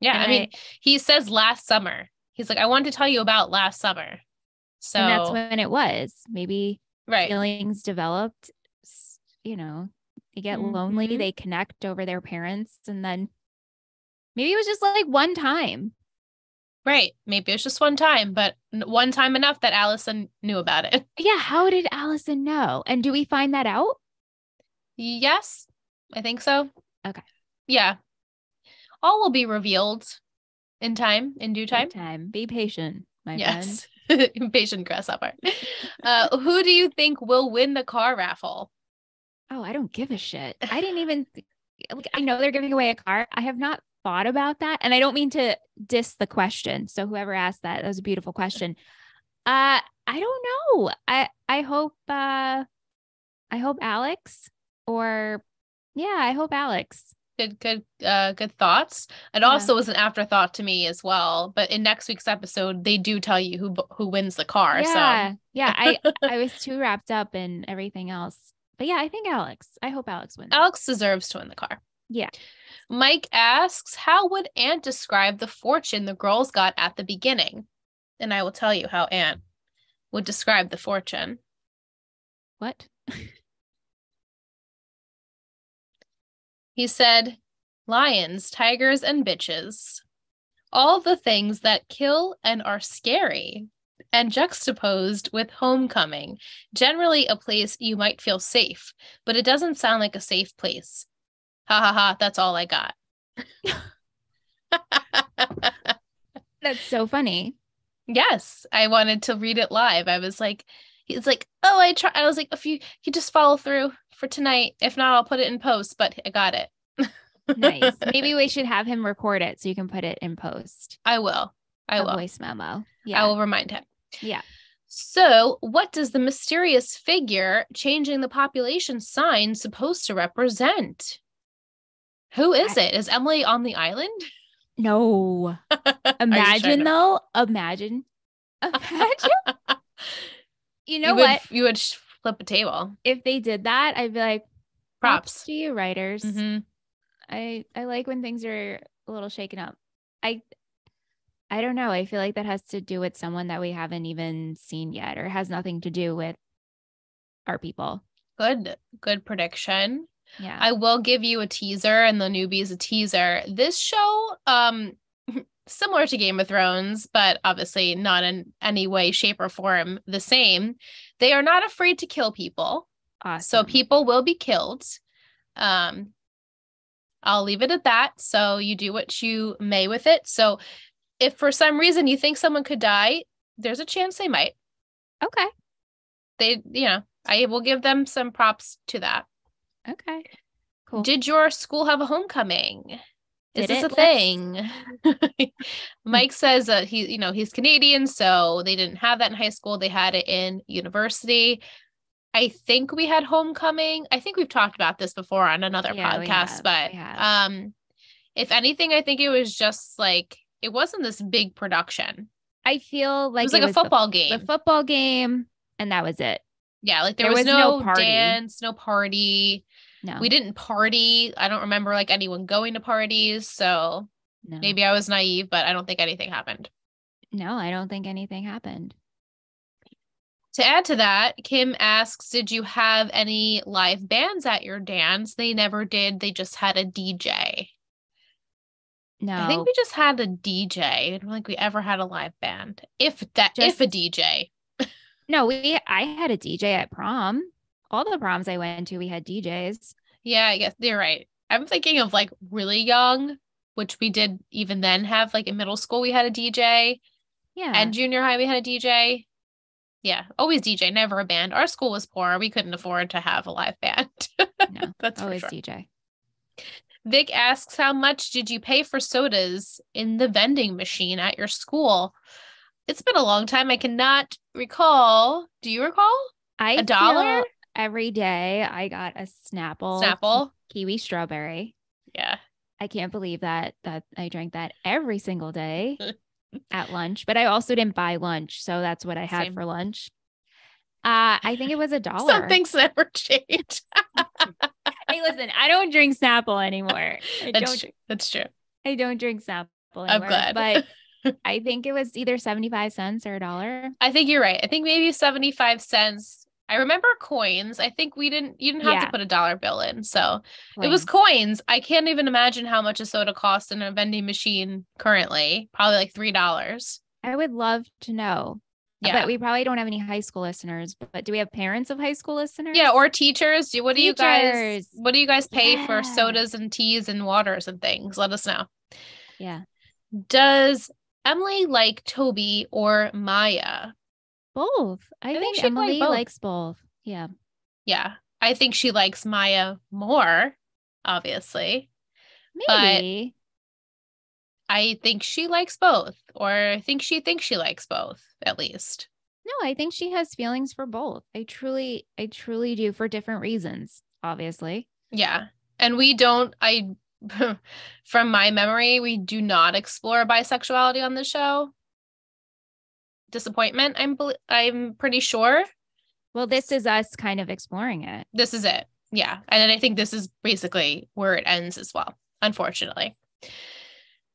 Yeah. And I mean, he says last summer. He's like, I wanted to tell you about last summer. So and that's when it was. Maybe right. Feelings developed, you know, they get lonely, they connect over their parents, and then maybe it was just like one time. Right. Maybe it was just one time, but one time enough that Allison knew about it. Yeah. How did Allison know? And do we find that out? Yes, I think so. Okay. Yeah. All will be revealed in time, in due time. Be patient, my friend. Patient grasshopper. Who do you think will win the car raffle? Oh, I don't give a shit. I didn't even I know they're giving away a car. I have not thought about that. And I don't mean to diss the question. So whoever asked that was a beautiful question. I don't know. I hope Alex I hope Alex. Good thoughts. It also was an afterthought to me as well. But in next week's episode, they do tell you who wins the car. Yeah. So yeah, I was too wrapped up in everything else. But yeah, I think Alex. I hope Alex wins. Alex deserves to win the car. Yeah. Mike asks, how would Aunt describe the fortune the girls got at the beginning? And I will tell you how Aunt would describe the fortune. What? He said, lions, tigers, and bitches. All the things that kill and are scary. And juxtaposed with homecoming. Generally a place you might feel safe, but it doesn't sound like a safe place. Ha ha ha, that's all I got. That's so funny. Yes, I wanted to read it live. I was like, he's like, oh, I was like, if you just follow through for tonight. If not, I'll put it in post, but I got it. Nice. Maybe we should have him record it so you can put it in post. I will. A voice memo. Yeah. I will remind him. Yeah. So what does the mysterious figure changing the population sign supposed to represent? Who is it? Is Emily on the island? No. Imagine though. Imagine. You know what? You would flip a table. If they did that, I'd be like, props to you, writers. Mm-hmm. I like when things are a little shaken up. I don't know. I feel like that has to do with someone that we haven't even seen yet, or has nothing to do with our people. Good prediction. Yeah. I will give you a teaser, and the newbies a teaser. This show, similar to Game of Thrones, but obviously not in any way, shape, or form the same. They are not afraid to kill people. Awesome. So people will be killed. I'll leave it at that. So you do what you may with it. So if for some reason you think someone could die, there's a chance they might. Okay. I will give them some props to that. Okay. Cool. Did your school have a homecoming? Is this a thing? Mike says that he's Canadian, so they didn't have that in high school. They had it in university. I think we had homecoming. I think we've talked about this before on another podcast, but if anything, I think it was just like, it wasn't this big production. I feel like it was like a football game. The football game, and that was it. Yeah, like there was no dance, no party. No. We didn't party. I don't remember like anyone going to parties, so maybe I was naive, but I don't think anything happened. No, I don't think anything happened. To add to that, Kim asks, did you have any live bands at your dance? They never did. They just had a DJ. No. I think we just had a DJ. I don't think we ever had a live band. If a DJ. No, I had a DJ at prom. All the proms I went to, we had DJs. Yeah, I guess you're right. I'm thinking of like really young, which we did even then have, like in middle school, we had a DJ. Yeah. And junior high, we had a DJ. Yeah, always DJ, never a band. Our school was poor. We couldn't afford to have a live band. No, that's always for sure. DJ. Vic asks, how much did you pay for sodas in the vending machine at your school? It's been a long time. I cannot recall. Do you recall? $1? Every day I got a Snapple kiwi strawberry. Yeah. I can't believe that I drank that every single day at lunch, but I also didn't buy lunch. So that's what I had for lunch. I think it was $1. Some things never change. Hey, listen, I don't drink Snapple anymore. That's true. I don't drink Snapple anymore. I'm glad. But I think it was either 75 cents or $1. I think you're right. I think maybe 75 cents. I remember coins. I think you didn't have to put a dollar bill in. So It was coins. I can't even imagine how much a soda costs in a vending machine currently. Probably like $3. I would love to know. Yeah. But we probably don't have any high school listeners, but do we have parents of high school listeners? Yeah, or teachers. What do you guys pay for sodas and teas and waters and things? Let us know. Yeah. Does Emily like Toby or Maya? Both. I think Emily likes both. Yeah. Yeah. I think she likes Maya more, obviously. Maybe. But I think she likes both, or I think she thinks she likes both, at least. No, I think she has feelings for both. I truly do, for different reasons, obviously. Yeah. And from my memory, we do not explore bisexuality on the show. Disappointment, I'm pretty sure. Well, this is us kind of exploring it. This is it. Yeah. And then I think this is basically where it ends as well, unfortunately.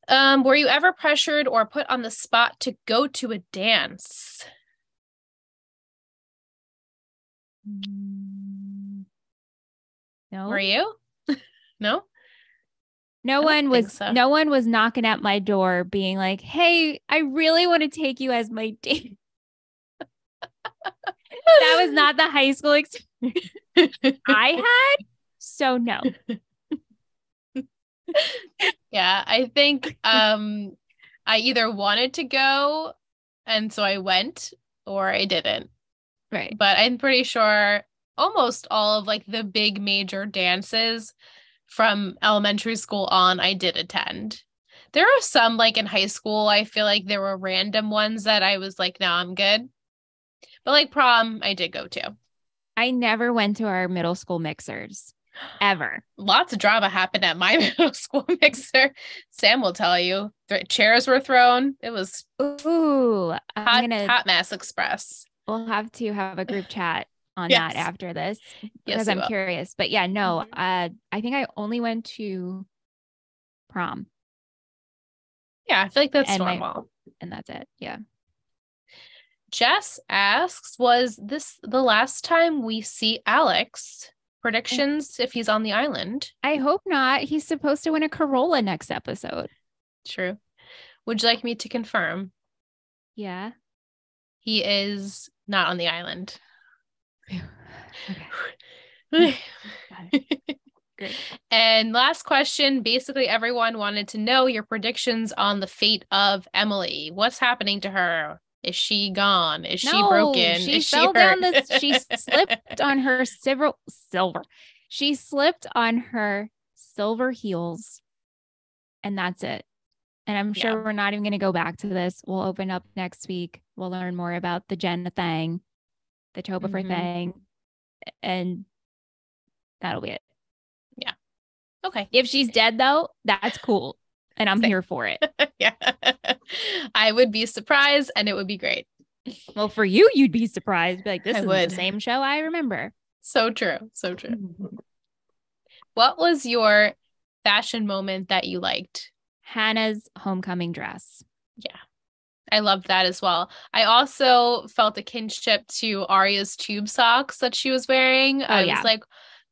Were you ever pressured or put on the spot to go to a dance? No. Were you? No? No one was knocking at my door being like, hey, I really want to take you as my date. That was not the high school experience I had. So no. Yeah, I think I either wanted to go and so I went, or I didn't. Right. But I'm pretty sure almost all of like the big major dances from elementary school on, I did attend. There are some like in high school, I feel like there were random ones that I was like, no, I'm good. But like prom, I did go to. I never went to our middle school mixers. Ever. Lots of drama happened at my middle school mixer. Sam will tell you. Chairs were thrown. It was hot mess express. We'll have to have a group chat on that after this because I'm curious. But yeah, no, I think I only went to prom. Yeah, I feel like that's normal. And that's it. Yeah. Jess asks, was this the last time we see Alex? Predictions if he's on the island? I hope not. He's supposed to win a Corolla next episode. True. Would you like me to confirm? Yeah. He is not on the island. Okay. Great. And last question. Basically, everyone wanted to know your predictions on the fate of Emily. What's happening to her? Is she gone? Is she broken? She is fell she hurt? down she slipped on her silver. She slipped on her silver heels and that's it. And I'm sure we're not even going to go back to this. We'll open up next week. We'll learn more about the Jenna thing, the Topher thing, and that'll be it. Yeah. Okay. If she's dead, though, that's cool. And I'm here for it. Yeah. I would be surprised and it would be great. Well, for you, you'd be surprised. Be like, this is the same show I remember. So true. So true. What was your fashion moment that you liked? Hannah's homecoming dress. Yeah. I loved that as well. I also felt a kinship to Arya's tube socks that she was wearing. I was like,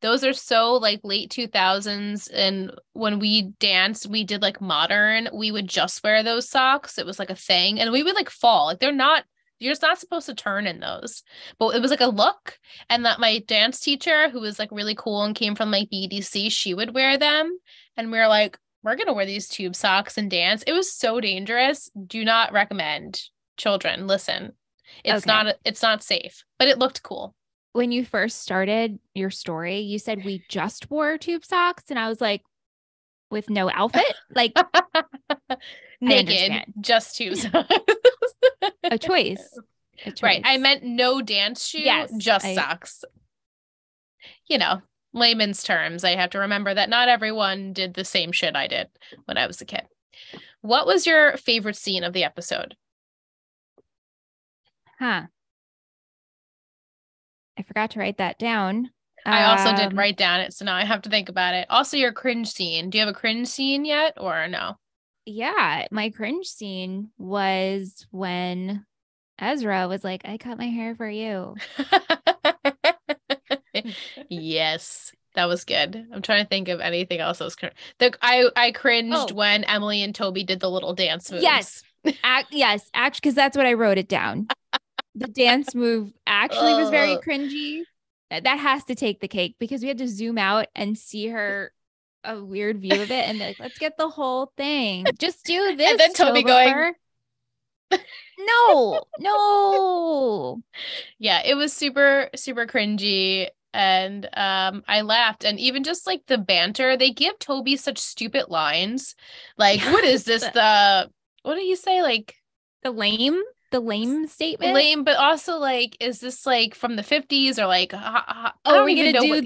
those are so like late 2000s. And when we danced, we did like modern, we would just wear those socks. It was like a thing. And we would like fall. Like you're just not supposed to turn in those. But it was like a look. And that my dance teacher, who was like really cool and came from like BDC, she would wear them. And we were like, we're going to wear these tube socks and dance. It was so dangerous. Do not recommend. Children, listen. It's not safe, but it looked cool. When you first started your story, you said we just wore tube socks. And I was like, with no outfit? Like naked, just tube socks. A choice. Right. I meant no dance shoe, just socks. You know. Layman's terms, I have to remember that not everyone did the same shit I did when I was a kid. What was your favorite scene of the episode? I forgot to write that down. I also didn't write down it, so now I have to think about it. Also, your cringe scene. Do you have a cringe scene yet or no? Yeah, my cringe scene was when Ezra was like, I cut my hair for you. Yes, that was good. I'm trying to think of anything else that was I cringed when Emily and Toby did the little dance moves. Yes, yes, actually, because that's what I wrote it down. The dance move actually was very cringy. That has to take the cake because we had to zoom out and see her a weird view of it and be like, let's get the whole thing. Just do this. And then Toby going, no. Yeah, it was super, super cringy. And I laughed. And even just like the banter, they give Toby such stupid lines. Like, what is this? What did he say? Like the lame statement? Lame, but also like, is this like from the 50s or like, are we going to do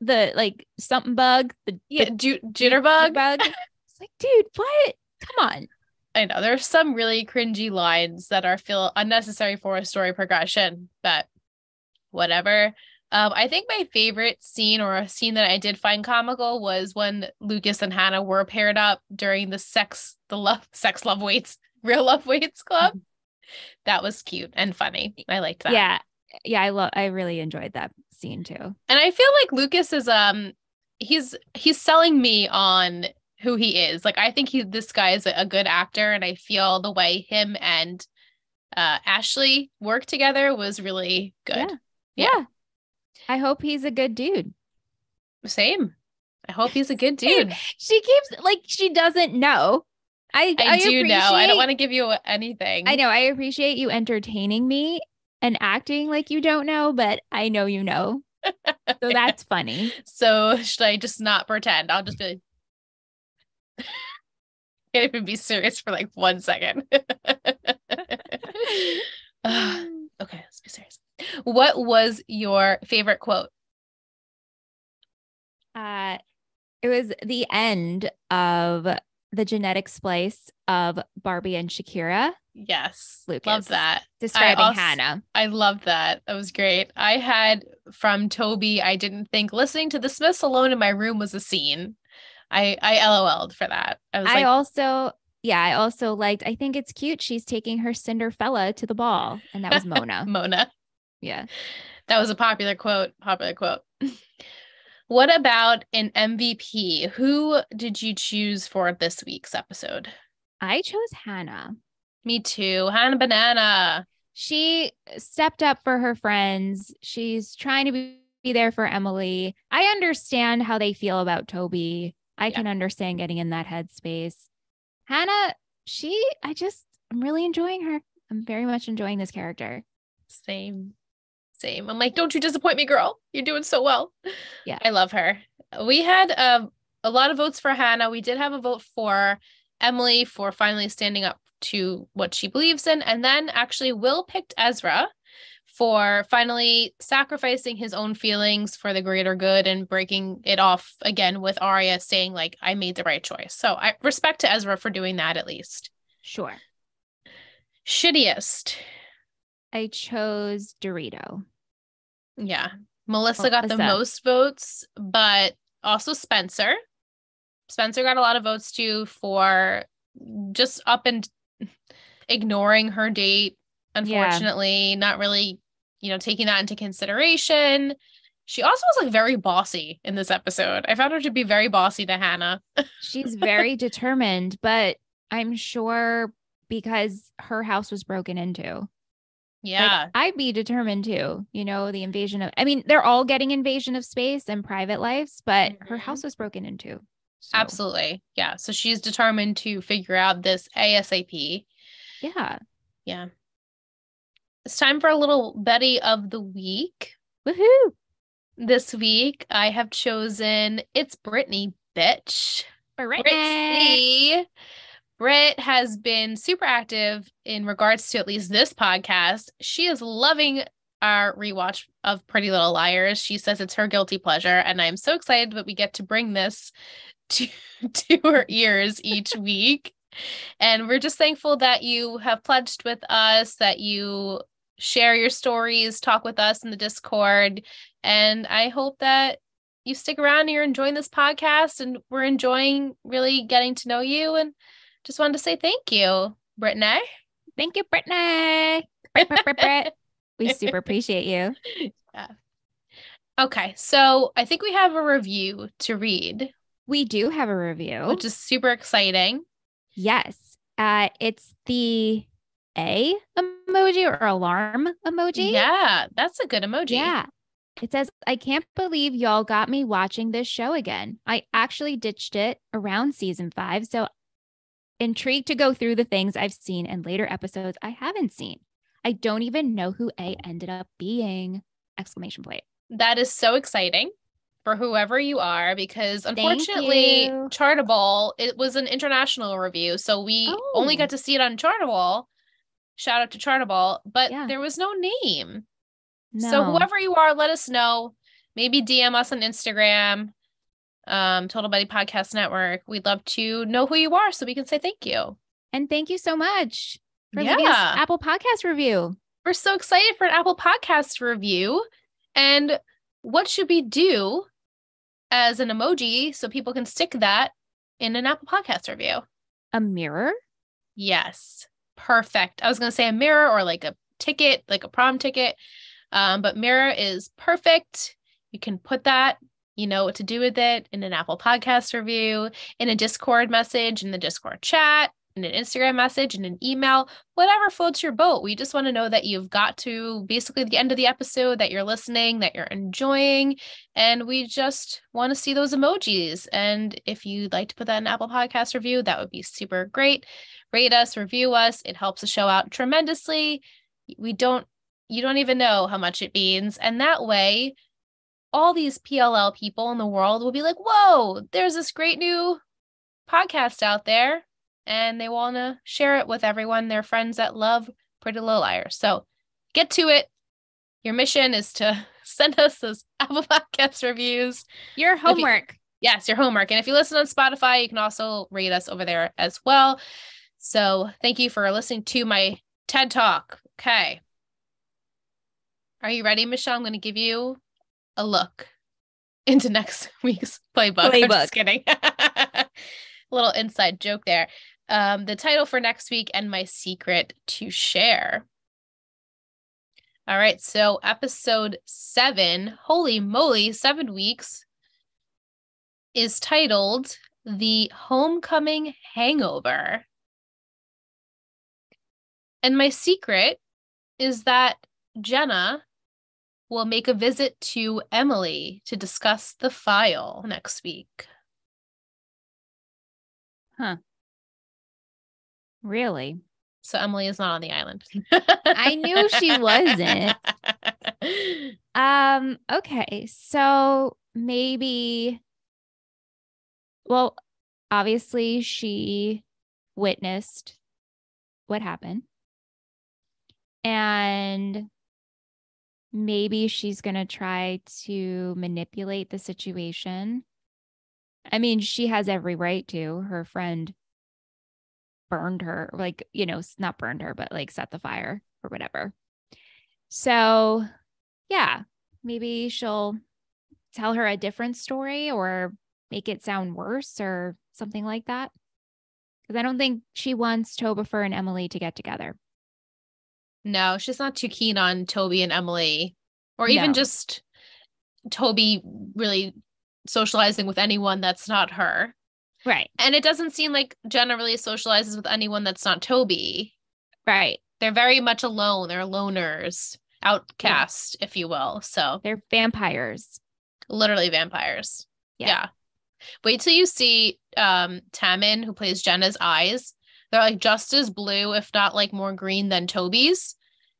the like something bug? Jitterbug? It's like, dude, what? Come on. I know there's some really cringy lines that feel unnecessary for a story progression, but whatever. I think my favorite scene or a scene that I did find comical was when Lucas and Hannah were paired up during the Real Love Waits Club. That was cute and funny. I liked that. Yeah. I really enjoyed that scene too. And I feel like Lucas is he's selling me on who he is. Like, I think this guy is a good actor, and I feel the way him and Ashley worked together was really good. Yeah. I hope he's a good dude. Same. I hope he's a good dude. She keeps like she doesn't know. I do know. I don't want to give you anything. I know. I appreciate you entertaining me and acting like you don't know, but I know you know. So that's funny. So should I just not pretend? I'll just be like, can't even be serious for like 1 second. Okay, let's be serious. What was your favorite quote? It was the end of the genetic splice of Barbie and Shakira. Yes. Lucas. Love that. Describing Hannah. I love that. That was great. I had from Toby, I didn't think listening to the Smiths alone in my room was a scene. I LOL'd for that. I also liked, I think it's cute. She's taking her Cinderfella to the ball. And that was Mona. Mona. Yeah. That was a popular quote. What about an MVP? Who did you choose for this week's episode? I chose Hannah. Me too. Hannah Banana. She stepped up for her friends. She's trying to be there for Emily. I understand how they feel about Toby. I can understand getting in that headspace. Hannah, I'm really enjoying her. I'm very much enjoying this character. Same. I'm like, don't you disappoint me, girl. You're doing so well. Yeah. I love her. We had a lot of votes for Hannah. We did have a vote for Emily for finally standing up to what she believes in. And then actually Will picked Ezra for finally sacrificing his own feelings for the greater good and breaking it off again with Arya saying, like, I made the right choice. So I respect to Ezra for doing that at least. Sure. Shittiest. I chose Dorito. Yeah. Melissa got the most votes, but also Spencer. Spencer got a lot of votes too for just up and ignoring her date. Unfortunately, not really, taking that into consideration. She also was like very bossy in this episode. I found her to be very bossy to Hannah. She's very determined, but I'm sure because her house was broken into. Yeah. Like, I'd be determined too, the invasion of, I mean, they're all getting invasion of space and private lives, but her house was broken into. So. Absolutely. Yeah. So she's determined to figure out this ASAP. Yeah. Yeah. It's time for a little Betty of the week. Woohoo. This week I have chosen It's Brittany, bitch. Brittany. Britt has been super active in regards to at least this podcast. She is loving our rewatch of Pretty Little Liars. She says it's her guilty pleasure, and I'm so excited that we get to bring this to her ears each week. And we're just thankful that you have pledged with us, that you share your stories, talk with us in the Discord. And I hope that you stick around and you're enjoying this podcast, and we're enjoying really getting to know you. And just wanted to say thank you, Brittany. Thank you, Brittany. Britt. We super appreciate you. Yeah. Okay, so I think we have a review to read. We do have a review, which is super exciting. Yes. It's the A emoji or alarm emoji. Yeah, that's a good emoji. Yeah. It says, I can't believe y'all got me watching this show again. I actually ditched it around season 5, so intrigued to go through the things I've seen in later episodes I haven't seen. I don't even know who A ended up being! ! That is so exciting for whoever you are, because unfortunately Chartable, it was an international review, so we only got to see it on Chartable. Shout out to Chartable, but there was no name. No. So whoever you are, let us know. Maybe DM us on Instagram, Total Betty Podcast Network. We'd love to know who you are so we can say thank you. And thank you so much for leaving us Apple Podcast review. We're so excited for an Apple Podcast review. And what should we do as an emoji so people can stick that in an Apple Podcast review? A mirror? Yes. Perfect. I was going to say a mirror or like a ticket, like a prom ticket. But mirror is perfect. You can put that, you know what to do with it, in an Apple Podcast review, in a Discord message, in the Discord chat, in an Instagram message, in an email, whatever floats your boat. We just want to know that you've got to basically the end of the episode, that you're listening, that you're enjoying, and we just want to see those emojis. And if you'd like to put that in an Apple Podcast review, that would be super great. Rate us, review us. It helps the show out tremendously. You don't even know how much it means. And that way, all these PLL people in the world will be like, whoa, there's this great new podcast out there. And they want to share it with everyone, their friends that love Pretty Little Liars. So get to it. Your mission is to send us those Apple Podcast reviews. Your homework. Yes, your homework. And if you listen on Spotify, you can also rate us over there as well. So thank you for listening to my TED Talk. Okay. Are you ready, Michelle? I'm going to give you a look into next week's playbook. I'm just kidding. Little inside joke there. The title for next week and my secret to share. All right. So episode 7, holy moly, 7 weeks, is titled The Homecoming Hangover. And my secret is that Jenna will make a visit to Emily to discuss the file next week. Huh. Really? So Emily is not on the island. I knew she wasn't. Okay. So maybe Well, obviously she witnessed what happened. And maybe she's going to try to manipulate the situation. I mean, she has every right to. Her friend burned her, like, not burned her, but like set the fire or whatever. So, yeah, maybe she'll tell her a different story or make it sound worse or something like that. Because I don't think she wants Topher and Emily to get together. No, she's not too keen on Toby and Emily, or even No. just Toby really socializing with anyone that's not her. Right. And it doesn't seem like Jenna really socializes with anyone that's not Toby. Right. They're very much alone. They're loners, outcast, if you will. So they're vampires. Literally vampires. Yeah. Wait till you see Tammin, who plays Jenna's eyes. They're like just as blue, if not like more green than Toby's.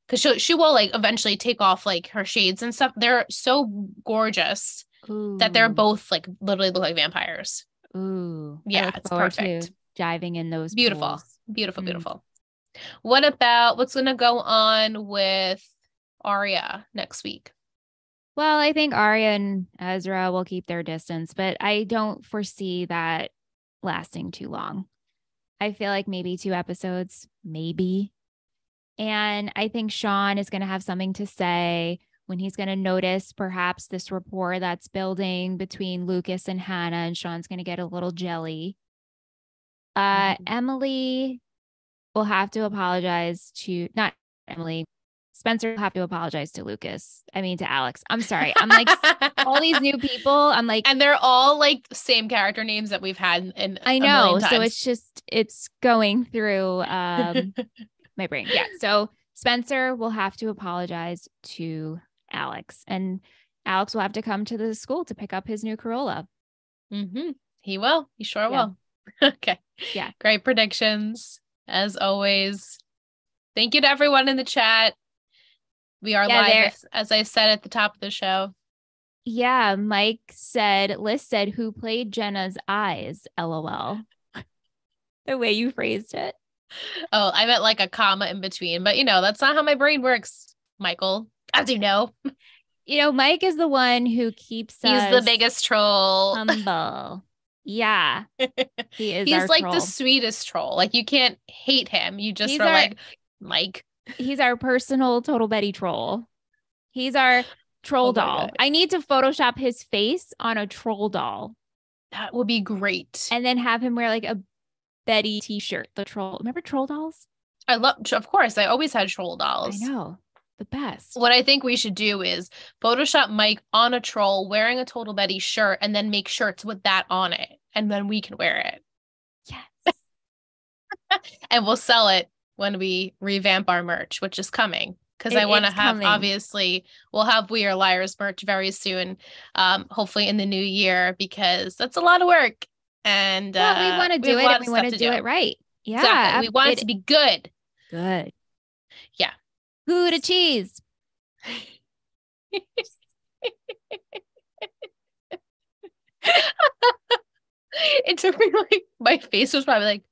Because she will like eventually take off like her shades and stuff. They're so gorgeous that they're both like literally look like vampires. Ooh. Yeah, it's perfect. To diving in those beautiful, pools. beautiful. What about what's going to go on with Arya next week? Well, I think Arya and Ezra will keep their distance, but I don't foresee that lasting too long. I feel like maybe 2 episodes, maybe. And I think Sean is going to have something to say when he's going to notice perhaps this rapport that's building between Lucas and Hannah, and Sean's going to get a little jelly. Emily will have to apologize to, not Emily, Spencer will have to apologize to Lucas. I mean, to Alex. I'm sorry. I'm like, all these new people, I'm like. And they're all like same character names that we've had in I know. So it's going through my brain. Yeah. So Spencer will have to apologize to Alex, and Alex will have to come to the school to pick up his new Corolla. Mm-hmm. He will. He sure will. Okay. Yeah. Great predictions, as always. Thank you to everyone in the chat. We are live, as I said at the top of the show. Yeah. Liz said, who played Jenna's eyes? LOL. The way you phrased it. Oh, I meant like a comma in between, but that's not how my brain works, Michael, as you know. Mike is the one who keeps He's the biggest troll. Humble. Yeah. He is. He's like the sweetest troll. Like you can't hate him. You just like Mike. He's our personal Total Betty troll. He's our troll doll. God. I need to Photoshop his face on a troll doll. That would be great. And then have him wear like a Betty t-shirt. The troll. Remember troll dolls? Of course. I always had troll dolls. I know. The best. What I think we should do is Photoshop Mike on a troll wearing a Total Betty shirt and then make shirts with that on it. And then we can wear it. Yes. And we'll sell it when we revamp our merch, which is coming. Because I want to have, obviously, we'll have We Are Liars merch very soon, hopefully in the new year, because that's a lot of work. And we want to do it and we want to do it right. Yeah. Exactly. We want it to be good. Good. Yeah. Gouda cheese. It took me like, my face was probably like,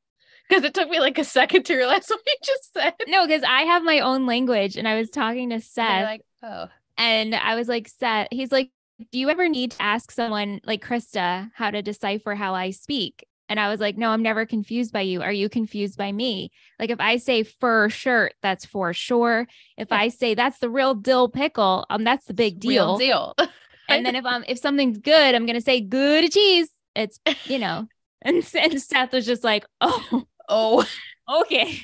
because it took me like a second to realize what you just said. No, because I have my own language and I was talking to Seth. Like, oh. And I was like, Seth, he's like, do you ever need to ask someone like Krista how to decipher how I speak? And I was like, no, I'm never confused by you. Are you confused by me? Like if I say fur shirt, that's for sure. If I say that's the real dill pickle, that's the big deal. Real deal. And then if something's good, I'm gonna say good cheese. It's and Seth was just like, oh, okay.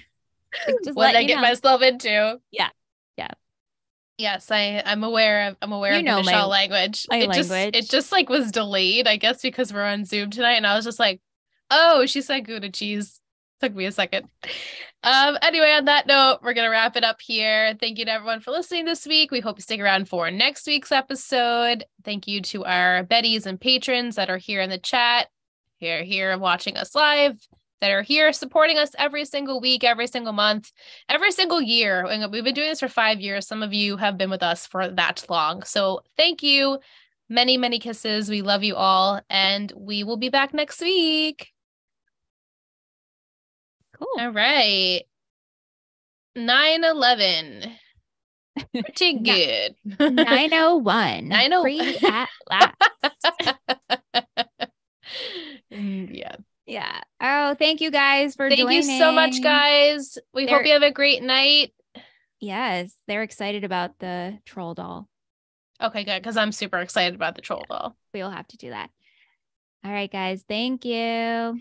Like, just what did I get myself into? Yeah. Yes, I'm aware of the Michelle language. It just like was delayed, I guess, because we're on Zoom tonight, and I was just like, oh, she said Gouda cheese. Took me a second. Anyway, on that note, we're gonna wrap it up here. Thank you to everyone for listening this week. We hope you stick around for next week's episode. Thank you to our Betties and patrons that are here in the chat, here watching us live, that are here supporting us every single week, every single month, every single year. And we've been doing this for 5 years. Some of you have been with us for that long. So thank you. Many, many kisses. We love you all. And we will be back next week. Cool. All right. 9/11. Pretty good. 901. 901. Free at last. Yeah. Yeah. Oh, thank you guys for joining. Thank you so much, guys. We hope you have a great night. Yes, they're excited about the troll doll. Okay, good. Because I'm super excited about the troll doll. We'll have to do that. All right, guys. Thank you.